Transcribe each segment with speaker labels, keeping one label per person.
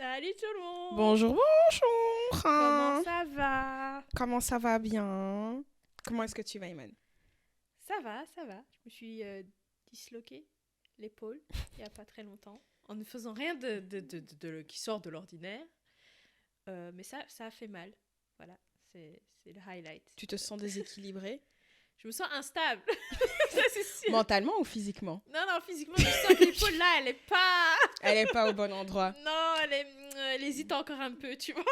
Speaker 1: Salut tout le monde.
Speaker 2: Bonjour, bonjour.
Speaker 1: Comment ça va?
Speaker 2: Comment ça va bien? Comment est-ce que tu vas, Iman?
Speaker 1: Ça va, ça va. Je me suis disloqué l'épaule il n'y a pas très longtemps en ne faisant rien qui sort de l'ordinaire. Mais ça a fait mal. Voilà, c'est le highlight.
Speaker 2: Tu te sens déséquilibrée?
Speaker 1: Je me sens instable. Ça, c'est sûr.
Speaker 2: Mentalement ou physiquement?
Speaker 1: Non, physiquement, je sens que l'épaule là, elle est pas...
Speaker 2: Elle est pas au bon endroit.
Speaker 1: Non, elle hésite encore un peu, tu vois.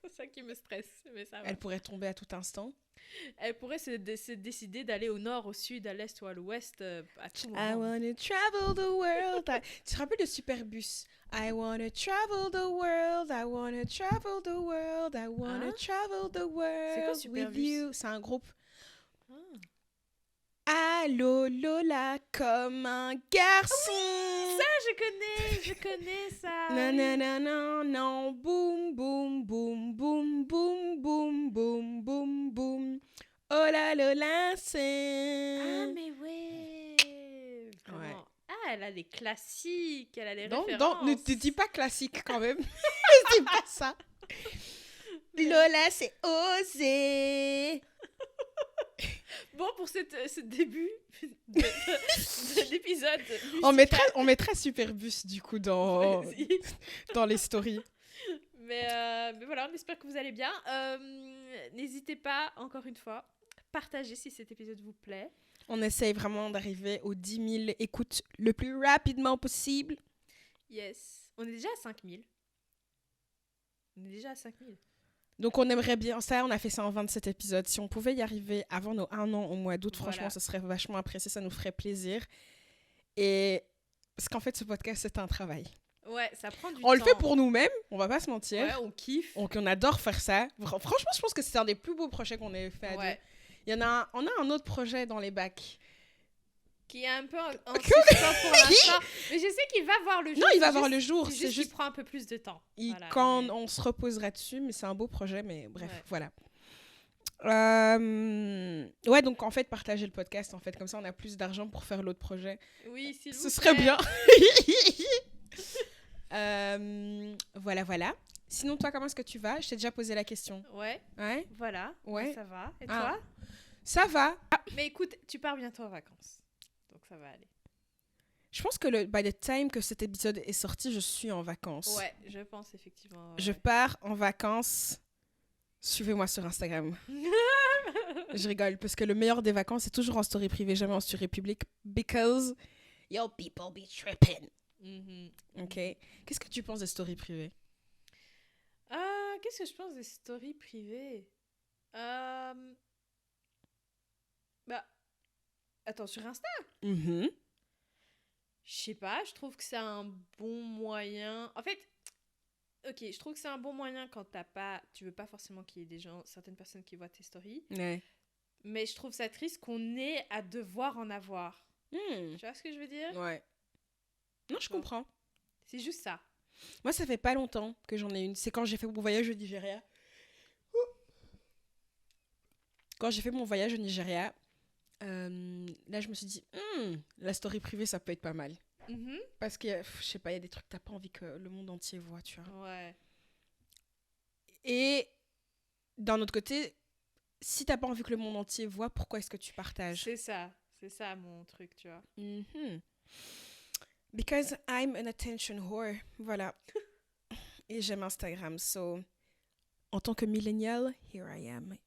Speaker 1: C'est ça qui me stresse, mais ça va.
Speaker 2: Elle pourrait tomber à tout instant.
Speaker 1: Elle pourrait se décider d'aller au nord, au sud, à l'est ou à l'ouest à tout moment.
Speaker 2: I wanna travel the world. Tu te rappelles de Superbus? I wanna travel the world. I wanna travel the world. I wanna travel the world.
Speaker 1: C'est quoi
Speaker 2: with
Speaker 1: Superbus?
Speaker 2: you. C'est un groupe.
Speaker 1: Ah.
Speaker 2: Allô Lola comme un garçon.
Speaker 1: Ça, je connais ça.
Speaker 2: Non, non, non, non, non, boum, boum, boum, boum, boum, boum, boum, boum, boum. Oh là là, c'est...
Speaker 1: Ah, mais ouais. Vraiment. Ah, elle a les classiques, elle a les références.
Speaker 2: Non, ne te dis pas classique quand même. Ne dis pas ça. Lola, c'est osé.
Speaker 1: Bon, pour ce début d'épisode
Speaker 2: On mettra Superbus du coup dans les stories.
Speaker 1: Mais voilà, on espère que vous allez bien. N'hésitez pas, encore une fois, partagez si cet épisode vous plaît.
Speaker 2: On essaye vraiment d'arriver aux 10 000 écoutes le plus rapidement possible.
Speaker 1: Yes. On est déjà à 5 000.
Speaker 2: Donc on aimerait bien ça, on a fait ça en 27 épisodes. Si on pouvait y arriver avant nos 1 an au mois d'août, franchement, ce serait vachement apprécié, ça nous ferait plaisir. Et parce qu'en fait, ce podcast, c'est un travail.
Speaker 1: Ouais, ça prend du temps.
Speaker 2: On le fait pour nous-mêmes, on va pas se mentir.
Speaker 1: Ouais, on kiffe.
Speaker 2: Donc on adore faire ça. Franchement, je pense que c'est un des plus beaux projets qu'on ait fait à deux. On a un autre projet dans les bacs.
Speaker 1: Qui est un peu en suspens pour l'instant. Mais je sais qu'il va voir le jour.
Speaker 2: Non, il va voir le jour.
Speaker 1: C'est juste qu'il prend un peu plus de temps.
Speaker 2: Quand on se reposera dessus, mais c'est un beau projet. Mais bref, voilà. Ouais, donc en fait, partager le podcast, en fait, comme ça, on a plus d'argent pour faire l'autre projet.
Speaker 1: Oui, s'il vous plaît.
Speaker 2: Ce serait bien. Voilà. Sinon, toi, comment est-ce que tu vas? Je t'ai déjà posé la question.
Speaker 1: Ouais. Voilà.
Speaker 2: Ouais.
Speaker 1: Ça va. Et toi?
Speaker 2: Ça va.
Speaker 1: Mais écoute, tu pars bientôt en vacances. Donc ça va aller.
Speaker 2: Je pense que by the time que cet épisode est sorti, je suis en vacances.
Speaker 1: Ouais, je pense effectivement. Ouais.
Speaker 2: Je pars en vacances. Suivez-moi sur Instagram. Je rigole, parce que le meilleur des vacances, c'est toujours en story privée, jamais en story publique. Because yo people be tripping. Ok. Qu'est-ce que tu penses des stories privées?
Speaker 1: Qu'est-ce que je pense des stories privées? Attends, sur Insta? Je sais pas, je trouve que c'est un bon moyen. En fait, ok, je trouve que c'est un bon moyen quand tu veux pas forcément qu'il y ait des gens, certaines personnes qui voient tes stories.
Speaker 2: Ouais.
Speaker 1: Mais je trouve ça triste qu'on ait à devoir en avoir. Tu vois ce que je veux dire?
Speaker 2: Ouais. Non, je comprends.
Speaker 1: C'est juste ça.
Speaker 2: Moi, ça fait pas longtemps que j'en ai une. C'est quand j'ai fait mon voyage au Nigeria. Quand j'ai fait mon voyage au Nigeria, là, je me suis dit, la story privée, ça peut être pas mal. Parce que, je sais pas, il y a des trucs que t'as pas envie que le monde entier voit, tu vois.
Speaker 1: Ouais.
Speaker 2: Et d'un autre côté, si t'as pas envie que le monde entier voit, pourquoi est-ce que tu partages?
Speaker 1: C'est ça mon truc, tu vois.
Speaker 2: Because I'm an attention whore. Voilà. Et j'aime Instagram, so en tant que millennial, here I am.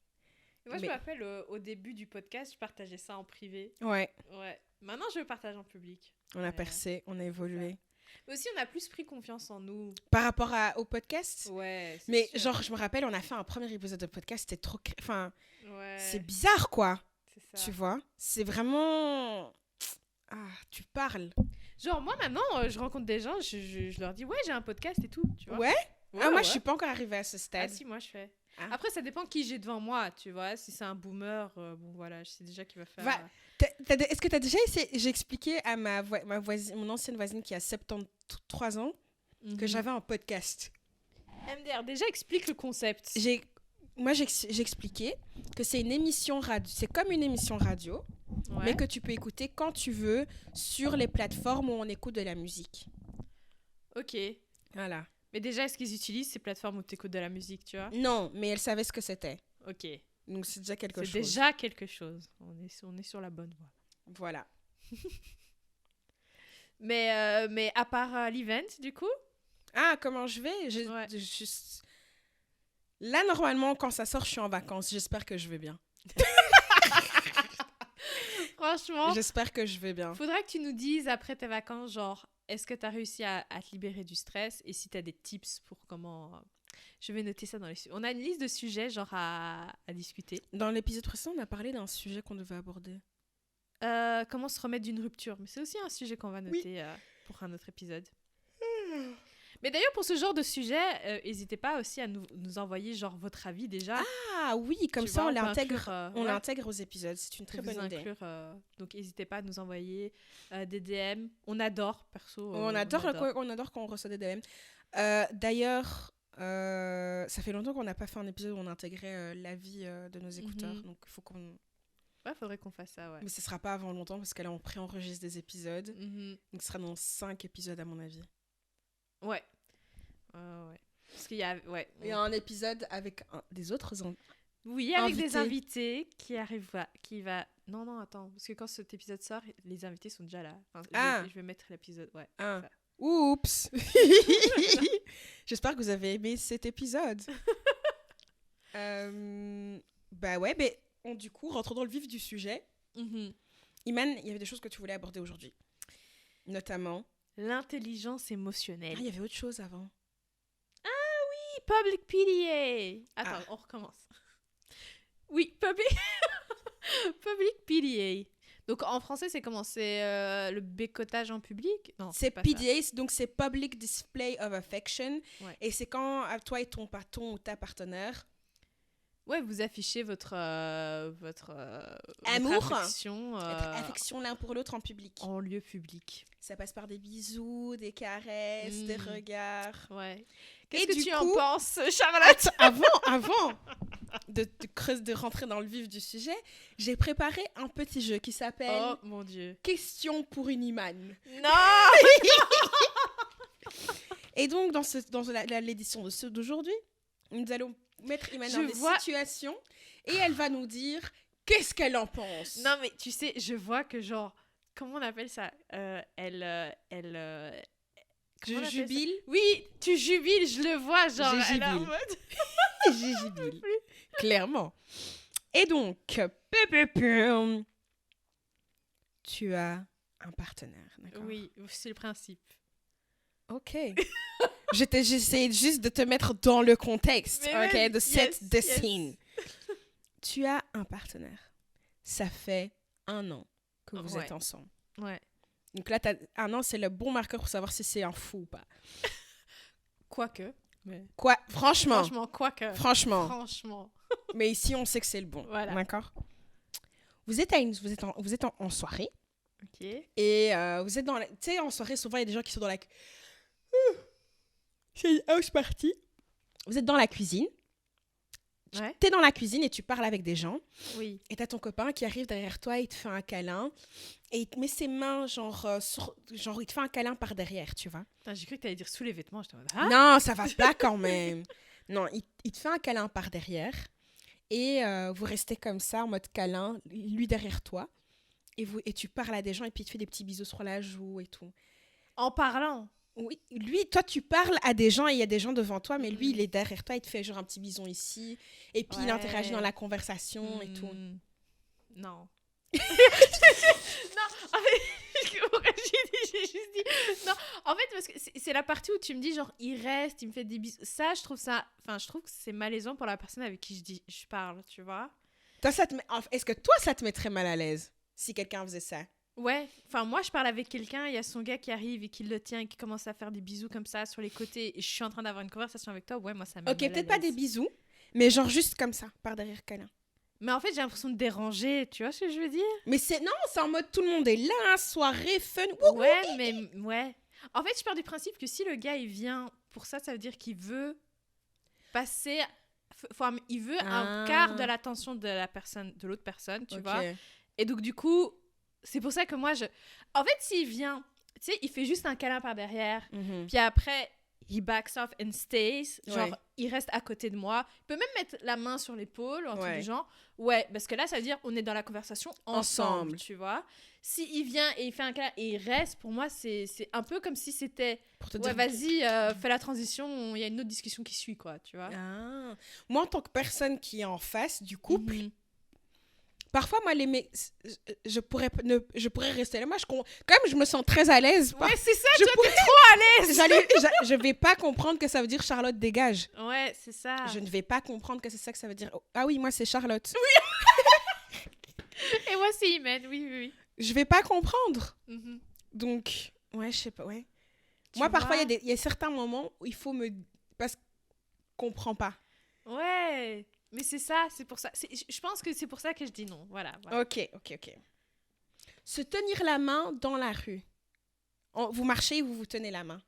Speaker 1: Moi, je me rappelle au début du podcast, je partageais ça en privé.
Speaker 2: Ouais.
Speaker 1: Maintenant, je le partage en public.
Speaker 2: On a percé, on a évolué.
Speaker 1: Mais aussi, on a plus pris confiance en nous.
Speaker 2: Par rapport au podcast?
Speaker 1: Ouais.
Speaker 2: Mais sûr. Genre, je me rappelle, on a fait un premier épisode de podcast, c'était trop... Enfin,
Speaker 1: ouais.
Speaker 2: C'est bizarre, quoi.
Speaker 1: C'est ça.
Speaker 2: Tu vois? C'est vraiment... Ah, tu parles.
Speaker 1: Genre, moi, maintenant, je rencontre des gens, je leur dis, ouais, j'ai un podcast et tout, tu vois.
Speaker 2: Ouais? Moi, je suis pas encore arrivée à ce stade.
Speaker 1: Ah si, moi, je fais. Après, ça dépend qui j'ai devant moi, tu vois. Si c'est un boomer, bon, voilà, je sais déjà qu'il va faire...
Speaker 2: Est-ce que tu as déjà essayé... J'ai expliqué à ma voisine, mon ancienne voisine qui a 73 ans que j'avais un podcast.
Speaker 1: MDR, déjà, explique le concept.
Speaker 2: J'ai expliqué que c'est une émission radio. C'est comme une émission radio, mais que tu peux écouter quand tu veux sur les plateformes où on écoute de la musique.
Speaker 1: Ok.
Speaker 2: Voilà.
Speaker 1: Mais déjà, est-ce qu'ils utilisent ces plateformes où tu écoutes de la musique, tu vois?
Speaker 2: Non, mais elle savait ce que c'était.
Speaker 1: Ok.
Speaker 2: Donc c'est déjà quelque
Speaker 1: C'est
Speaker 2: chose.
Speaker 1: déjà quelque chose. On est sur la bonne voie.
Speaker 2: Voilà.
Speaker 1: Mais à part l'event, du coup?
Speaker 2: Ah, comment je vais?
Speaker 1: Ouais.
Speaker 2: Là, normalement, quand ça sort, je suis en vacances. J'espère que je vais bien.
Speaker 1: Franchement,
Speaker 2: J'espère que je vais bien.
Speaker 1: faudra que tu nous dises après tes vacances, genre, est-ce que tu as réussi à te libérer du stress et si tu as des tips pour comment... Je vais noter ça dans les... On a une liste de sujets, genre, à discuter.
Speaker 2: Dans l'épisode précédent, on a parlé d'un sujet qu'on devait aborder.
Speaker 1: Comment se remettre d'une rupture. Mais c'est aussi un sujet qu'on va noter pour un autre épisode. Mais d'ailleurs, pour ce genre de sujet, n'hésitez pas aussi à nous envoyer, genre, votre avis déjà.
Speaker 2: Ah oui, comme
Speaker 1: Tu
Speaker 2: ça,
Speaker 1: vois,
Speaker 2: on
Speaker 1: peut
Speaker 2: l'intègre
Speaker 1: inclure,
Speaker 2: on
Speaker 1: ouais.
Speaker 2: l'intègre aux épisodes. C'est une très
Speaker 1: Pour vous
Speaker 2: bonne idée.
Speaker 1: inclure, donc, n'hésitez pas à nous envoyer des DM. On adore, perso.
Speaker 2: On adore quand on reçoit des DM. D'ailleurs, ça fait longtemps qu'on n'a pas fait un épisode où on intégrait l'avis de nos écouteurs. Donc, il faut qu'on...
Speaker 1: Ouais, faudrait qu'on fasse ça, ouais.
Speaker 2: Mais ce sera pas avant longtemps parce qu'elle on préenregistre des épisodes. Donc, ce sera dans 5 épisodes, à mon avis.
Speaker 1: Ouais. Ouais. Parce qu'il y a... Ouais.
Speaker 2: Il y a un épisode avec des autres...
Speaker 1: Oui, avec des
Speaker 2: invités.
Speaker 1: invités qui arrivent qui va... Non, attends. Parce que quand cet épisode sort, les invités sont déjà là. Enfin, je vais mettre l'épisode, ouais.
Speaker 2: Ah.
Speaker 1: Ça.
Speaker 2: Oups. J'espère que vous avez aimé cet épisode. Bah ouais, mais du coup, rentrons dans le vif du sujet. Iman, il y avait des choses que tu voulais aborder aujourd'hui. Notamment...
Speaker 1: L'intelligence émotionnelle.
Speaker 2: Ah, il y avait autre chose avant.
Speaker 1: Public PDA. Attends, on recommence. Oui, Public PDA. Donc en français, c'est comment? C'est le bécotage en public? Non,
Speaker 2: c'est
Speaker 1: pas
Speaker 2: PDA, donc c'est Public Display of Affection.
Speaker 1: Ouais.
Speaker 2: Et c'est quand toi et ton ou ta partenaire...
Speaker 1: Ouais, vous affichez votre
Speaker 2: amour,
Speaker 1: affection,
Speaker 2: affection l'un pour l'autre en public.
Speaker 1: en lieu public.
Speaker 2: Ça passe par des bisous, des caresses, des regards.
Speaker 1: Ouais. Qu'est-ce que
Speaker 2: du
Speaker 1: tu en
Speaker 2: coup-
Speaker 1: penses, Charlotte?
Speaker 2: Avant de rentrer dans le vif du sujet, j'ai préparé un petit jeu qui s'appelle
Speaker 1: Oh mon Dieu.
Speaker 2: Question pour une Iman.
Speaker 1: Non.
Speaker 2: Et donc, dans l'édition d'aujourd'hui, nous allons mettre Iman dans des situations et elle va nous dire qu'est-ce qu'elle en pense.
Speaker 1: Non, mais tu sais, je vois que genre, comment on appelle ça?
Speaker 2: Je jubile.
Speaker 1: Oui, tu jubiles, je le vois, genre.
Speaker 2: Je
Speaker 1: Elle est en
Speaker 2: jubile.
Speaker 1: mode...
Speaker 2: J'ai jubile. Clairement. Et donc, tu as un partenaire, d'accord?
Speaker 1: Oui, c'est le principe.
Speaker 2: Ok. J'essayais juste de te mettre dans le contexte,
Speaker 1: Mais
Speaker 2: ok,
Speaker 1: ouais,
Speaker 2: de set the
Speaker 1: yes.
Speaker 2: scene. Tu as un partenaire. Ça fait 1 an que vous
Speaker 1: Ouais.
Speaker 2: êtes ensemble.
Speaker 1: Ouais.
Speaker 2: Donc là, 1 an, c'est le bon marqueur pour savoir si c'est un fou ou pas.
Speaker 1: Quoique. Mais...
Speaker 2: Quoi? Franchement.
Speaker 1: Franchement, quoique.
Speaker 2: Franchement.
Speaker 1: Franchement.
Speaker 2: Mais ici, on sait que c'est le bon.
Speaker 1: Voilà.
Speaker 2: D'accord? Vous êtes en soirée.
Speaker 1: Ok.
Speaker 2: Et vous êtes dans la... Tu sais, en soirée, souvent, il y a des gens qui sont dans la... C'est une house party. Vous êtes dans la cuisine.
Speaker 1: Ouais.
Speaker 2: T'es dans la cuisine et tu parles avec des gens.
Speaker 1: Oui.
Speaker 2: Et t'as ton copain qui arrive derrière toi, il te fait un câlin. Et il te met ses mains, genre, il te fait un câlin par derrière, tu vois.
Speaker 1: Putain, j'ai cru que t'allais dire sous les vêtements. J'étais en mode, ah?
Speaker 2: Non, ça va pas quand même. Non, il te fait un câlin par derrière. Et vous restez comme ça, en mode câlin, lui derrière toi. Et tu parles à des gens et puis il te fait des petits bisous sur la joue et tout.
Speaker 1: En parlant.
Speaker 2: Oui, lui, toi, tu parles à des gens et il y a des gens devant toi, mais lui, il est derrière toi, il te fait genre un petit bison ici. Et puis, il interagit dans la conversation et tout.
Speaker 1: Non. Non, en fait, j'ai juste dit... Non, en fait, parce que c'est la partie où tu me dis, genre, il reste, il me fait des bisous. Ça, je trouve que c'est malaisant pour la personne avec qui je parle, tu vois.
Speaker 2: Toi, est-ce que toi, ça te mettrait mal à l'aise si quelqu'un faisait ça?
Speaker 1: Ouais, enfin moi je parle avec quelqu'un, il y a son gars qui arrive et qui le tient et qui commence à faire des bisous comme ça sur les côtés et je suis en train d'avoir une conversation avec toi, ouais moi ça me met
Speaker 2: Ok,
Speaker 1: mal à
Speaker 2: peut-être pas des
Speaker 1: l'aise.
Speaker 2: bisous, mais genre juste comme ça, par derrière câlin.
Speaker 1: Mais en fait j'ai l'impression de déranger, tu vois ce que je veux dire?
Speaker 2: Mais c'est en mode tout le monde est là, soirée, fun.
Speaker 1: Ouais, mais ouais. En fait je pars du principe que si le gars il vient pour ça, ça veut dire qu'il veut passer... il veut un quart de l'attention de l'autre personne, tu vois? Et donc du coup... C'est pour ça que moi, en fait, s'il vient, tu sais, il fait juste un câlin par derrière, puis après, he backs off and stays. Genre,
Speaker 2: Ouais.
Speaker 1: il reste à côté de moi. Il peut même mettre la main sur l'épaule, ou un truc
Speaker 2: Ouais.
Speaker 1: du genre. Ouais, parce que là, ça veut dire on est dans la conversation ensemble. Tu vois. Si il vient et il fait un câlin et il reste, pour moi, c'est un peu comme si c'était...
Speaker 2: Pour te
Speaker 1: Ouais,
Speaker 2: dire...
Speaker 1: vas-y, fais la transition, il y a une autre discussion qui suit, quoi, tu vois.
Speaker 2: Ah. Moi, en tant que personne qui est en face du couple,
Speaker 1: Mhm.
Speaker 2: parfois, moi, je pourrais rester là. Moi, comme je me sens très à l'aise,
Speaker 1: Ouais, c'est ça,
Speaker 2: je
Speaker 1: toi,
Speaker 2: pourrais...
Speaker 1: t'es trop à l'aise.
Speaker 2: je vais pas comprendre que ça veut dire Charlotte dégage.
Speaker 1: Ouais, c'est ça.
Speaker 2: Je ne vais pas comprendre que c'est ça que ça veut dire. Oh, ah oui, moi, c'est Charlotte.
Speaker 1: Et moi, c'est Imen, oui, oui, oui.
Speaker 2: Je vais pas comprendre.
Speaker 1: Mhm.
Speaker 2: Donc, ouais, je sais pas, ouais.
Speaker 1: Tu
Speaker 2: Moi, parfois,
Speaker 1: vois?
Speaker 2: il y a certains moments où il faut me... Parce qu'on comprend pas.
Speaker 1: Ouais, mais c'est ça, c'est pour ça. Je pense que c'est pour ça que je dis non. Voilà. voilà.
Speaker 2: Ok. Se tenir la main dans la rue. Vous marchez et vous vous tenez la main.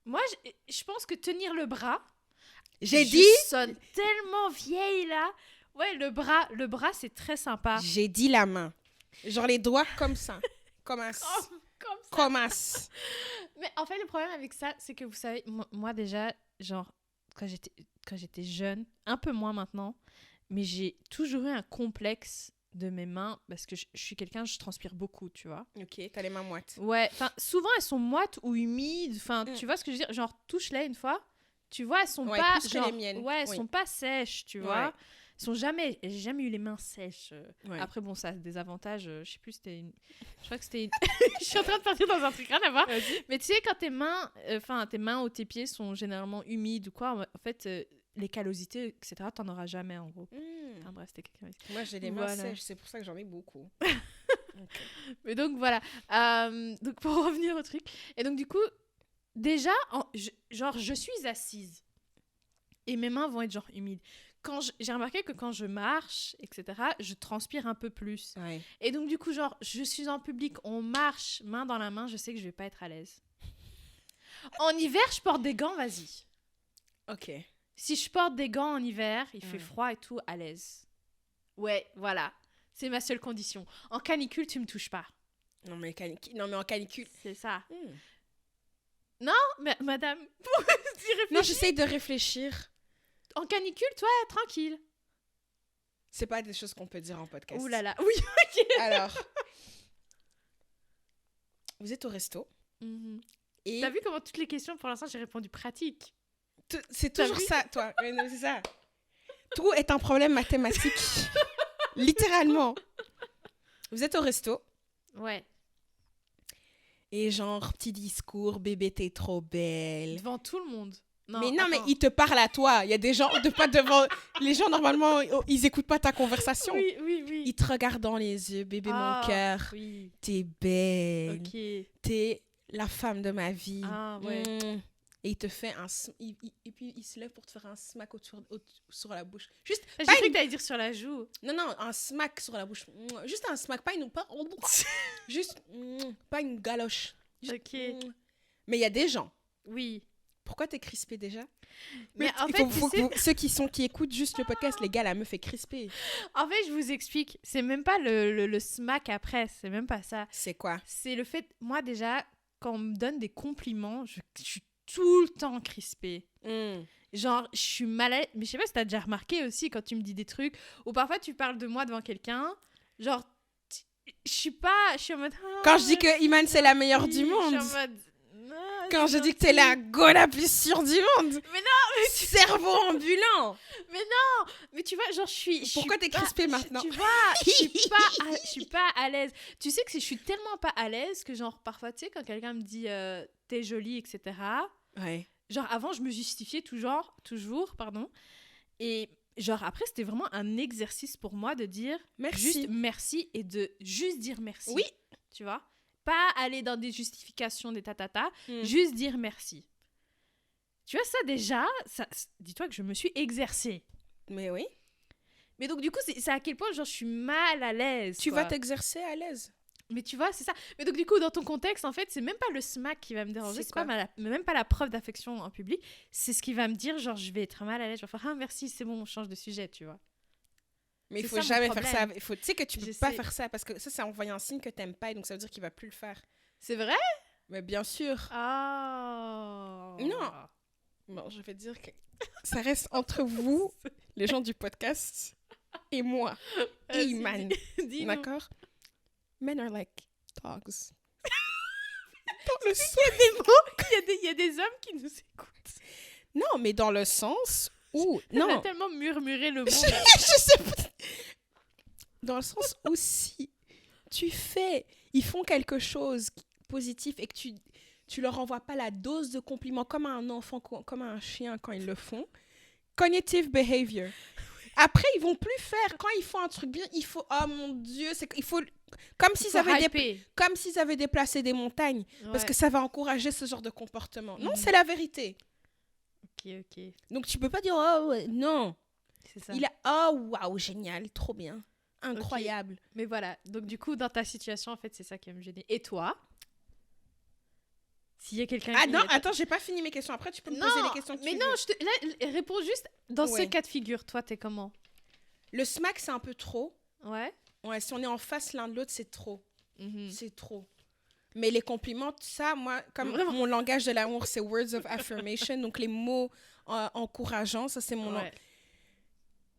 Speaker 1: Moi, je pense que tenir le bras.
Speaker 2: J'ai
Speaker 1: je
Speaker 2: dit...
Speaker 1: sonne tellement vieille là. Ouais, le bras, c'est très sympa.
Speaker 2: J'ai dit la main. Genre les doigts comme ça. Comme un...
Speaker 1: Comme ça.
Speaker 2: Comme un...
Speaker 1: Mais en fait, le problème avec ça, c'est que vous savez, moi déjà, genre, quand j'étais jeune, un peu moins maintenant, mais j'ai toujours eu un complexe de mes mains parce que je suis quelqu'un, je transpire beaucoup, tu vois.
Speaker 2: Ok, t'as les mains moites.
Speaker 1: Ouais, enfin, souvent elles sont moites ou humides, enfin, tu vois ce que je veux dire, genre, touche-les une fois, tu vois, elles sont
Speaker 2: Ouais,
Speaker 1: pas,
Speaker 2: plus que
Speaker 1: genre,
Speaker 2: les miennes.
Speaker 1: ouais, elles
Speaker 2: Oui.
Speaker 1: sont pas sèches, tu
Speaker 2: Ouais.
Speaker 1: vois. J'ai jamais eu les mains sèches.
Speaker 2: Ouais.
Speaker 1: Après, bon, ça a des avantages. Je sais plus, je crois que c'était je suis en train de partir dans un truc, rien à voir. Mais tu sais, quand tes mains ou tes pieds sont généralement humides ou quoi, en fait, les callosités, etc., t'en auras jamais, en gros. Enfin, bref, c'était quelqu'un.
Speaker 2: Moi, j'ai les mains
Speaker 1: Voilà.
Speaker 2: sèches, c'est pour ça que j'en ai beaucoup.
Speaker 1: Mais donc, voilà. Donc, pour revenir au truc. Et donc, du coup, déjà, je suis assise. Et mes mains vont être, genre, humides. J'ai remarqué que quand je marche, etc., je transpire un peu plus.
Speaker 2: Ouais.
Speaker 1: Et donc, du coup, genre, je suis en public, on marche main dans la main, je sais que je vais pas être à l'aise. En hiver, je porte des gants, vas-y.
Speaker 2: Ok.
Speaker 1: Si je porte des gants en hiver, il fait
Speaker 2: Ouais.
Speaker 1: froid et tout, à l'aise. Ouais, voilà. C'est ma seule condition. En canicule, tu me touches pas.
Speaker 2: Non, mais en canicule...
Speaker 1: C'est ça.
Speaker 2: Hmm.
Speaker 1: Non, mais madame, pourquoi tu réfléchis?
Speaker 2: Non, j'essaye de réfléchir.
Speaker 1: En canicule, toi, tranquille.
Speaker 2: C'est pas des choses qu'on peut dire en podcast.
Speaker 1: Ouh là là. Oui, ok.
Speaker 2: Alors, vous êtes au resto et
Speaker 1: T'as vu comment toutes les questions, pour l'instant, j'ai répondu pratique.
Speaker 2: c'est
Speaker 1: T'as
Speaker 2: toujours
Speaker 1: vu?
Speaker 2: ça, toi. Ouais, non, c'est ça. Tout est un problème mathématique. Littéralement. Vous êtes au resto
Speaker 1: Ouais.
Speaker 2: et genre, petit discours, bébé, t'es trop belle.
Speaker 1: Devant tout le monde.
Speaker 2: Mais non, mais
Speaker 1: attends.
Speaker 2: il te parle à toi. Il y a des gens, pas devant... Les gens, normalement, ils écoutent pas ta conversation.
Speaker 1: Oui, oui, oui.
Speaker 2: Ils te regardent dans les yeux, bébé, mon cœur.
Speaker 1: Oui.
Speaker 2: T'es belle.
Speaker 1: Ok.
Speaker 2: T'es la femme de ma vie.
Speaker 1: Ah, ouais.
Speaker 2: Et il te fait et puis il se lève pour te faire un smack sur la bouche. Juste,
Speaker 1: J'ai
Speaker 2: pas
Speaker 1: cru
Speaker 2: une...
Speaker 1: que t'allais dire sur la joue.
Speaker 2: Non, un smack sur la bouche. Juste un smack, pas une... Juste, pas une galoche. Juste,
Speaker 1: Ok.
Speaker 2: Mais il y a des gens.
Speaker 1: Oui.
Speaker 2: Pourquoi t'es crispée déjà?
Speaker 1: Mais en
Speaker 2: il
Speaker 1: fait,
Speaker 2: faut
Speaker 1: tu sais...
Speaker 2: ceux qui écoutent juste le podcast, les gars, la meuf est crispée.
Speaker 1: En fait, je vous explique. C'est même pas le smack après. C'est même pas ça.
Speaker 2: C'est quoi?
Speaker 1: C'est le fait... Moi, déjà, quand on me donne des compliments, je suis tout le temps crispée. Genre, je suis mal à l'aise. Mais je sais pas si t'as déjà remarqué aussi quand tu me dis des trucs. Ou parfois, tu parles de moi devant quelqu'un. Genre, je suis en mode...
Speaker 2: Quand je dis que Iman, c'est la meilleure du monde.
Speaker 1: Je suis en mode...
Speaker 2: Quand je dis que t'es la go la plus sûre du monde.
Speaker 1: Mais non,
Speaker 2: cerveau ambulant.
Speaker 1: mais tu vois, genre,
Speaker 2: Pourquoi t'es crispée maintenant?
Speaker 1: Tu vois, je suis pas à l'aise. Tu sais que je suis tellement pas à l'aise que, genre, parfois, tu sais, quand quelqu'un me dit t'es jolie, etc.
Speaker 2: Ouais.
Speaker 1: Genre, avant, je me justifiais toujours, pardon. Et, genre, après, c'était vraiment un exercice pour moi de dire
Speaker 2: Merci.
Speaker 1: juste merci et de juste dire merci.
Speaker 2: Oui.
Speaker 1: Tu vois? Pas aller dans des justifications, des tatata,
Speaker 2: Mm.
Speaker 1: juste dire merci. Tu vois, ça déjà, dis-toi que je me suis exercée.
Speaker 2: Mais oui.
Speaker 1: Mais donc, du coup, c'est à quel point genre, je suis mal à l'aise.
Speaker 2: Tu
Speaker 1: quoi.
Speaker 2: vas t'exercer à l'aise.
Speaker 1: Mais tu vois, c'est ça. Mais donc, du coup, dans ton contexte, en fait, c'est même pas le smack qui va me déranger.
Speaker 2: C'est
Speaker 1: C'est pas même pas la preuve d'affection en public. C'est ce qui va me dire, genre, je vais être mal à l'aise. Je vais faire, ah, merci, c'est bon, on change de sujet, tu vois.
Speaker 2: Mais il
Speaker 1: C'est
Speaker 2: faut
Speaker 1: ça, mon
Speaker 2: jamais faire
Speaker 1: problème.
Speaker 2: ça. Tu sais que tu peux
Speaker 1: Je
Speaker 2: pas
Speaker 1: sais.
Speaker 2: faire ça parce que ça, c'est envoyer un signe que t'aimes pas et donc ça veut dire qu'il va plus le faire.
Speaker 1: C'est vrai?
Speaker 2: Mais bien sûr.
Speaker 1: Ah.
Speaker 2: Non. Bon, je vais dire que ça reste entre vous, les gens du podcast, et moi, et Iman.
Speaker 1: Dis-nous.
Speaker 2: D'accord? Men are like dogs. Dans le sens...
Speaker 1: Il y a des hommes qui nous écoutent.
Speaker 2: Non, mais dans le sens où...
Speaker 1: On a
Speaker 2: Non,
Speaker 1: tellement murmuré le mot.
Speaker 2: je sais pas. Dans le sens où si ils font quelque chose positif et que tu leur envoies pas la dose de compliments comme à un enfant, comme à un chien quand ils le font, cognitive behavior. Après, ils vont plus faire. Quand ils font un truc bien, il faut... Oh mon Dieu, il faut... Comme s'ils avaient déplacé des montagnes. Parce que ça va encourager ce genre de comportement. Non, c'est la vérité.
Speaker 1: Ok.
Speaker 2: Donc, tu peux pas dire, oh, ouais, non.
Speaker 1: C'est ça.
Speaker 2: Oh, waouh, génial, trop bien. Incroyable.
Speaker 1: Okay. Mais voilà, donc du coup, dans ta situation, en fait, c'est ça qui va me gêner. Et toi? S'il y a quelqu'un
Speaker 2: Ah non, attends, j'ai pas fini mes questions. Après, tu peux me poser les questions que tu veux.
Speaker 1: Mais non, là, réponds juste dans ce cas de figure. Toi, t'es comment?
Speaker 2: Le smack, c'est un peu trop.
Speaker 1: Ouais.
Speaker 2: Ouais, si on est en face l'un de l'autre, c'est trop.
Speaker 1: Mm-hmm.
Speaker 2: C'est trop. Mais les compliments, ça, moi, comme
Speaker 1: Vraiment?
Speaker 2: mon langage de l'amour, c'est words of affirmation. Donc, les mots encourageants, ça, c'est mon...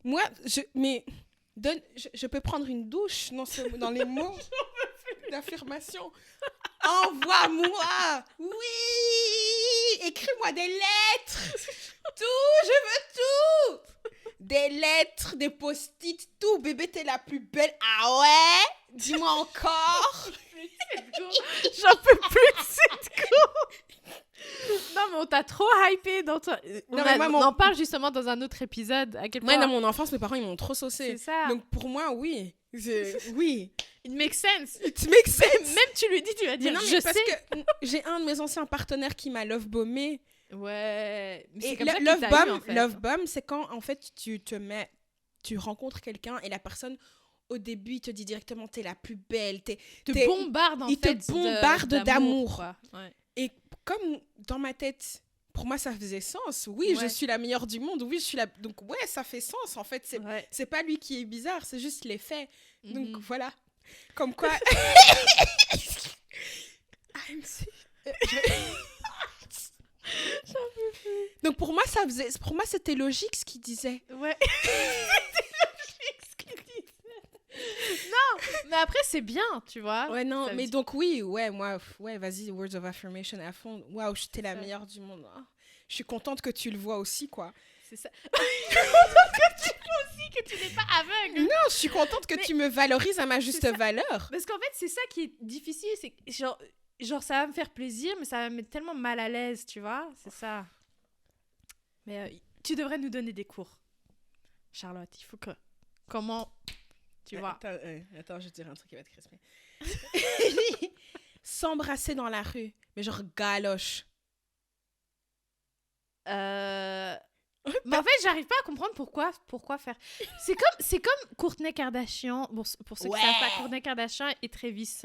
Speaker 2: Moi, je peux prendre une douche dans les mots d'affirmation. Envoie-moi. Oui. Écris-moi des lettres. Tout, je veux tout. Des lettres, des post-it, tout. Bébé, t'es la plus belle. Ah ouais? Dis-moi encore.
Speaker 1: J'en peux plus de cette go. Non, mais on t'a trop hypé dans toi. On en parle justement dans un autre épisode. À quel point...
Speaker 2: Moi, dans mon enfance, mes parents, ils m'ont trop saucé.
Speaker 1: C'est ça.
Speaker 2: Donc, pour moi, oui. Oui.
Speaker 1: It makes sense.
Speaker 2: It makes sense.
Speaker 1: Même tu lui dis, tu vas dire, je sais.
Speaker 2: Parce que j'ai un de mes anciens partenaires qui m'a love bombé.
Speaker 1: Ouais. Mais
Speaker 2: et
Speaker 1: comme ça love bomb,
Speaker 2: en fait. Love bomb, c'est quand, en fait, tu rencontres quelqu'un et la personne, au début, il te dit directement, t'es la plus belle. Il te bombarde d'amour.
Speaker 1: Ouais.
Speaker 2: Et comme dans ma tête, pour moi, ça faisait sens. Oui, je suis la meilleure du monde. Oui, je suis la... Donc, ouais, ça fait sens. En fait, c'est pas lui qui est bizarre, c'est juste les faits. Donc, voilà. Comme quoi... Donc, pour moi, c'était logique ce qu'il disait.
Speaker 1: Ouais. C'était logique ce qu'il disait. Non, mais après, c'est bien, tu vois.
Speaker 2: Ouais, non, mais donc oui, moi, vas-y, words of affirmation à fond. Waouh, j'étais la meilleure du monde. Oh, je suis contente que tu le vois aussi, quoi.
Speaker 1: C'est ça. Je suis contente que tu vois aussi, que tu n'es pas aveugle.
Speaker 2: Non, je suis contente que tu me valorises à ma juste valeur.
Speaker 1: Parce qu'en fait, c'est ça qui est difficile, c'est que genre, ça va me faire plaisir, mais ça va me mettre tellement mal à l'aise, tu vois. C'est ça. Mais tu devrais nous donner des cours. Charlotte, il faut que... Comment... Tu vois.
Speaker 2: Attends, je vais te dire un truc qui va te crisper. S'embrasser dans la rue, mais genre galoche.
Speaker 1: Mais en fait, j'arrive pas à comprendre pourquoi faire. C'est comme Kourtney Kardashian. Bon, pour ceux qui savent pas, Kourtney Kardashian et Travis.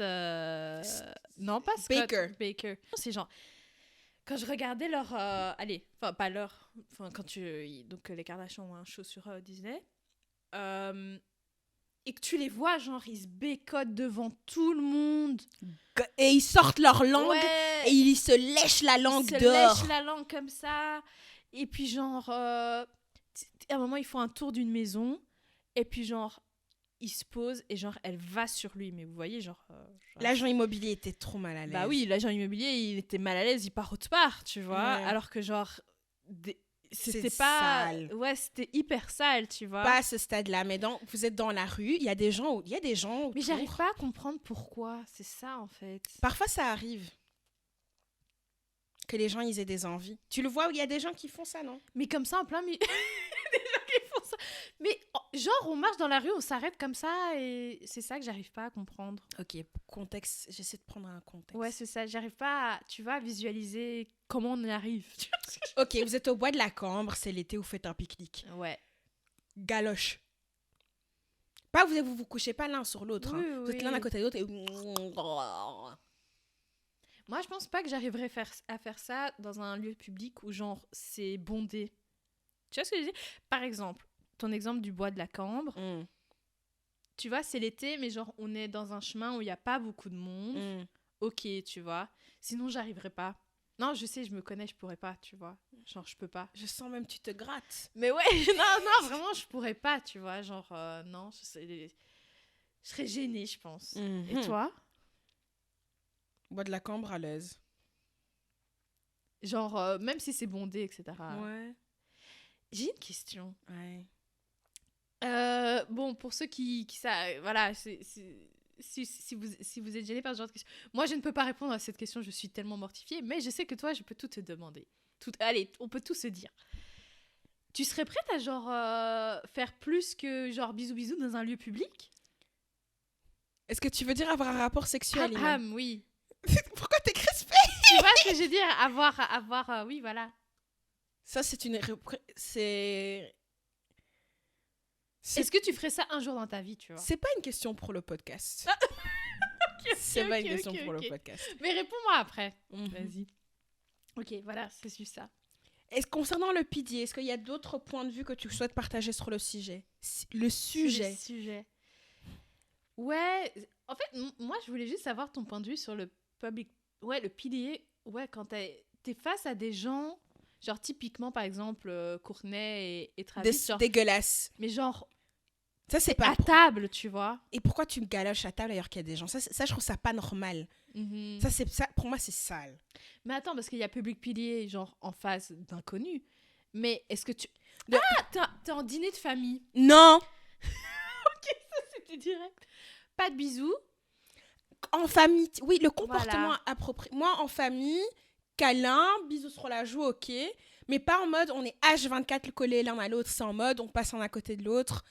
Speaker 1: Non, pas Scott Baker. C'est genre. Quand je regardais leur. Allez, enfin, pas leur. Enfin, donc, les Kardashians ont un show sur Disney. Et que tu les vois, genre, ils se bécotent devant tout le monde.
Speaker 2: Et ils sortent leur langue. Et ils se lèchent la langue dehors.
Speaker 1: Ils se lèchent la langue comme ça. Et puis, genre, à un moment, ils font un tour d'une maison. Et puis, genre, ils se posent. Et, genre, elle va sur lui. Mais vous voyez, genre...
Speaker 2: l'agent immobilier était trop mal à l'aise.
Speaker 1: Bah oui, l'agent immobilier, il était mal à l'aise. Il part autre part, tu vois. Ouais. Alors que, genre... C'était pas sale. Ouais, c'était hyper sale, tu vois.
Speaker 2: Pas à ce stade-là, mais vous êtes dans la rue, il y a des gens autour.
Speaker 1: Mais j'arrive pas à comprendre pourquoi, c'est ça en fait.
Speaker 2: Parfois ça arrive que les gens ils aient des envies. Tu le vois, il y a des gens qui font ça, non?
Speaker 1: Mais comme ça en plein milieu. Des gens qui font ça. Mais genre on marche dans la rue, on s'arrête comme ça et c'est ça que j'arrive pas à comprendre.
Speaker 2: OK, contexte, j'essaie de prendre un contexte.
Speaker 1: Ouais, c'est ça, j'arrive pas à, tu vois, à visualiser comment on y arrive.
Speaker 2: OK, vous êtes au bois de la Cambre, c'est l'été, vous faites un pique-nique.
Speaker 1: Ouais.
Speaker 2: Galoche. Pas vous couchez pas l'un sur l'autre,
Speaker 1: oui,
Speaker 2: hein. Vous êtes l'un à côté de l'autre et...
Speaker 1: Moi, je pense pas que j'arriverais à faire ça dans un lieu public où genre c'est bondé. Tu vois ce que je dis? Par exemple, ton exemple du bois de la Cambre. Tu vois, c'est l'été, mais genre on est dans un chemin où il y a pas beaucoup de monde. Ok, tu vois. Sinon, j'arriverais pas. Non, je sais, je me connais, je pourrais pas, tu vois. Genre, je peux pas.
Speaker 2: Je sens même que tu te grattes.
Speaker 1: Mais ouais, non, vraiment, je pourrais pas, tu vois. Genre, non, je serais gênée, je pense. Et toi?
Speaker 2: Bois de la cambre à l'aise.
Speaker 1: Genre, même si c'est bondé, etc.
Speaker 2: Ouais.
Speaker 1: J'ai une question.
Speaker 2: Ouais.
Speaker 1: Bon, pour ceux qui ça, voilà, si vous êtes gêné par ce genre de question, moi je ne peux pas répondre à cette question, je suis tellement mortifiée, mais je sais que toi, je peux tout te demander. Allez, on peut tout se dire. Tu serais prête à genre faire plus que genre bisous bisous dans un lieu public?
Speaker 2: Est-ce que tu veux dire avoir un rapport sexuel, Iman?
Speaker 1: Oui.
Speaker 2: Pourquoi t'es crispée?
Speaker 1: Tu vois ce que je veux dire? Avoir, oui, voilà.
Speaker 2: Ça, c'est une... C'est...
Speaker 1: Est-ce que tu ferais ça un jour dans ta vie, tu vois?
Speaker 2: C'est pas une question pour le podcast.
Speaker 1: C'est
Speaker 2: pas une question pour le podcast.
Speaker 1: Mais réponds-moi après.
Speaker 2: Mhm.
Speaker 1: Vas-y. Ok, voilà, c'est juste ça.
Speaker 2: Concernant le PD, est-ce qu'il y a d'autres points de vue que tu souhaites partager sur le sujet? Le sujet.
Speaker 1: Ouais, en fait, moi, je voulais juste savoir ton point de vue sur le public. Ouais, le PDA, ouais, quand t'es face à des gens, genre typiquement, par exemple, Courtney et Travis. Genre,
Speaker 2: dégueulasse.
Speaker 1: mais genre,
Speaker 2: ça, c'est pas
Speaker 1: à table, tu vois.
Speaker 2: Et pourquoi tu me galoches à table alors qu'il y a des gens? Ça, je trouve ça pas normal. Ça, pour moi, c'est sale.
Speaker 1: Mais attends, parce qu'il y a public PDA, genre, en face d'inconnus. Mais est-ce que tu... t'es en dîner de famille.
Speaker 2: Non.
Speaker 1: Ok, ça, c'était direct. Pas de bisous.
Speaker 2: En famille, oui, le comportement approprié. Moi, en famille, câlin, bisous sur la joue, ok. Mais pas en mode, on est H24 collés l'un à l'autre. C'est en mode, on passe un à côté de l'autre.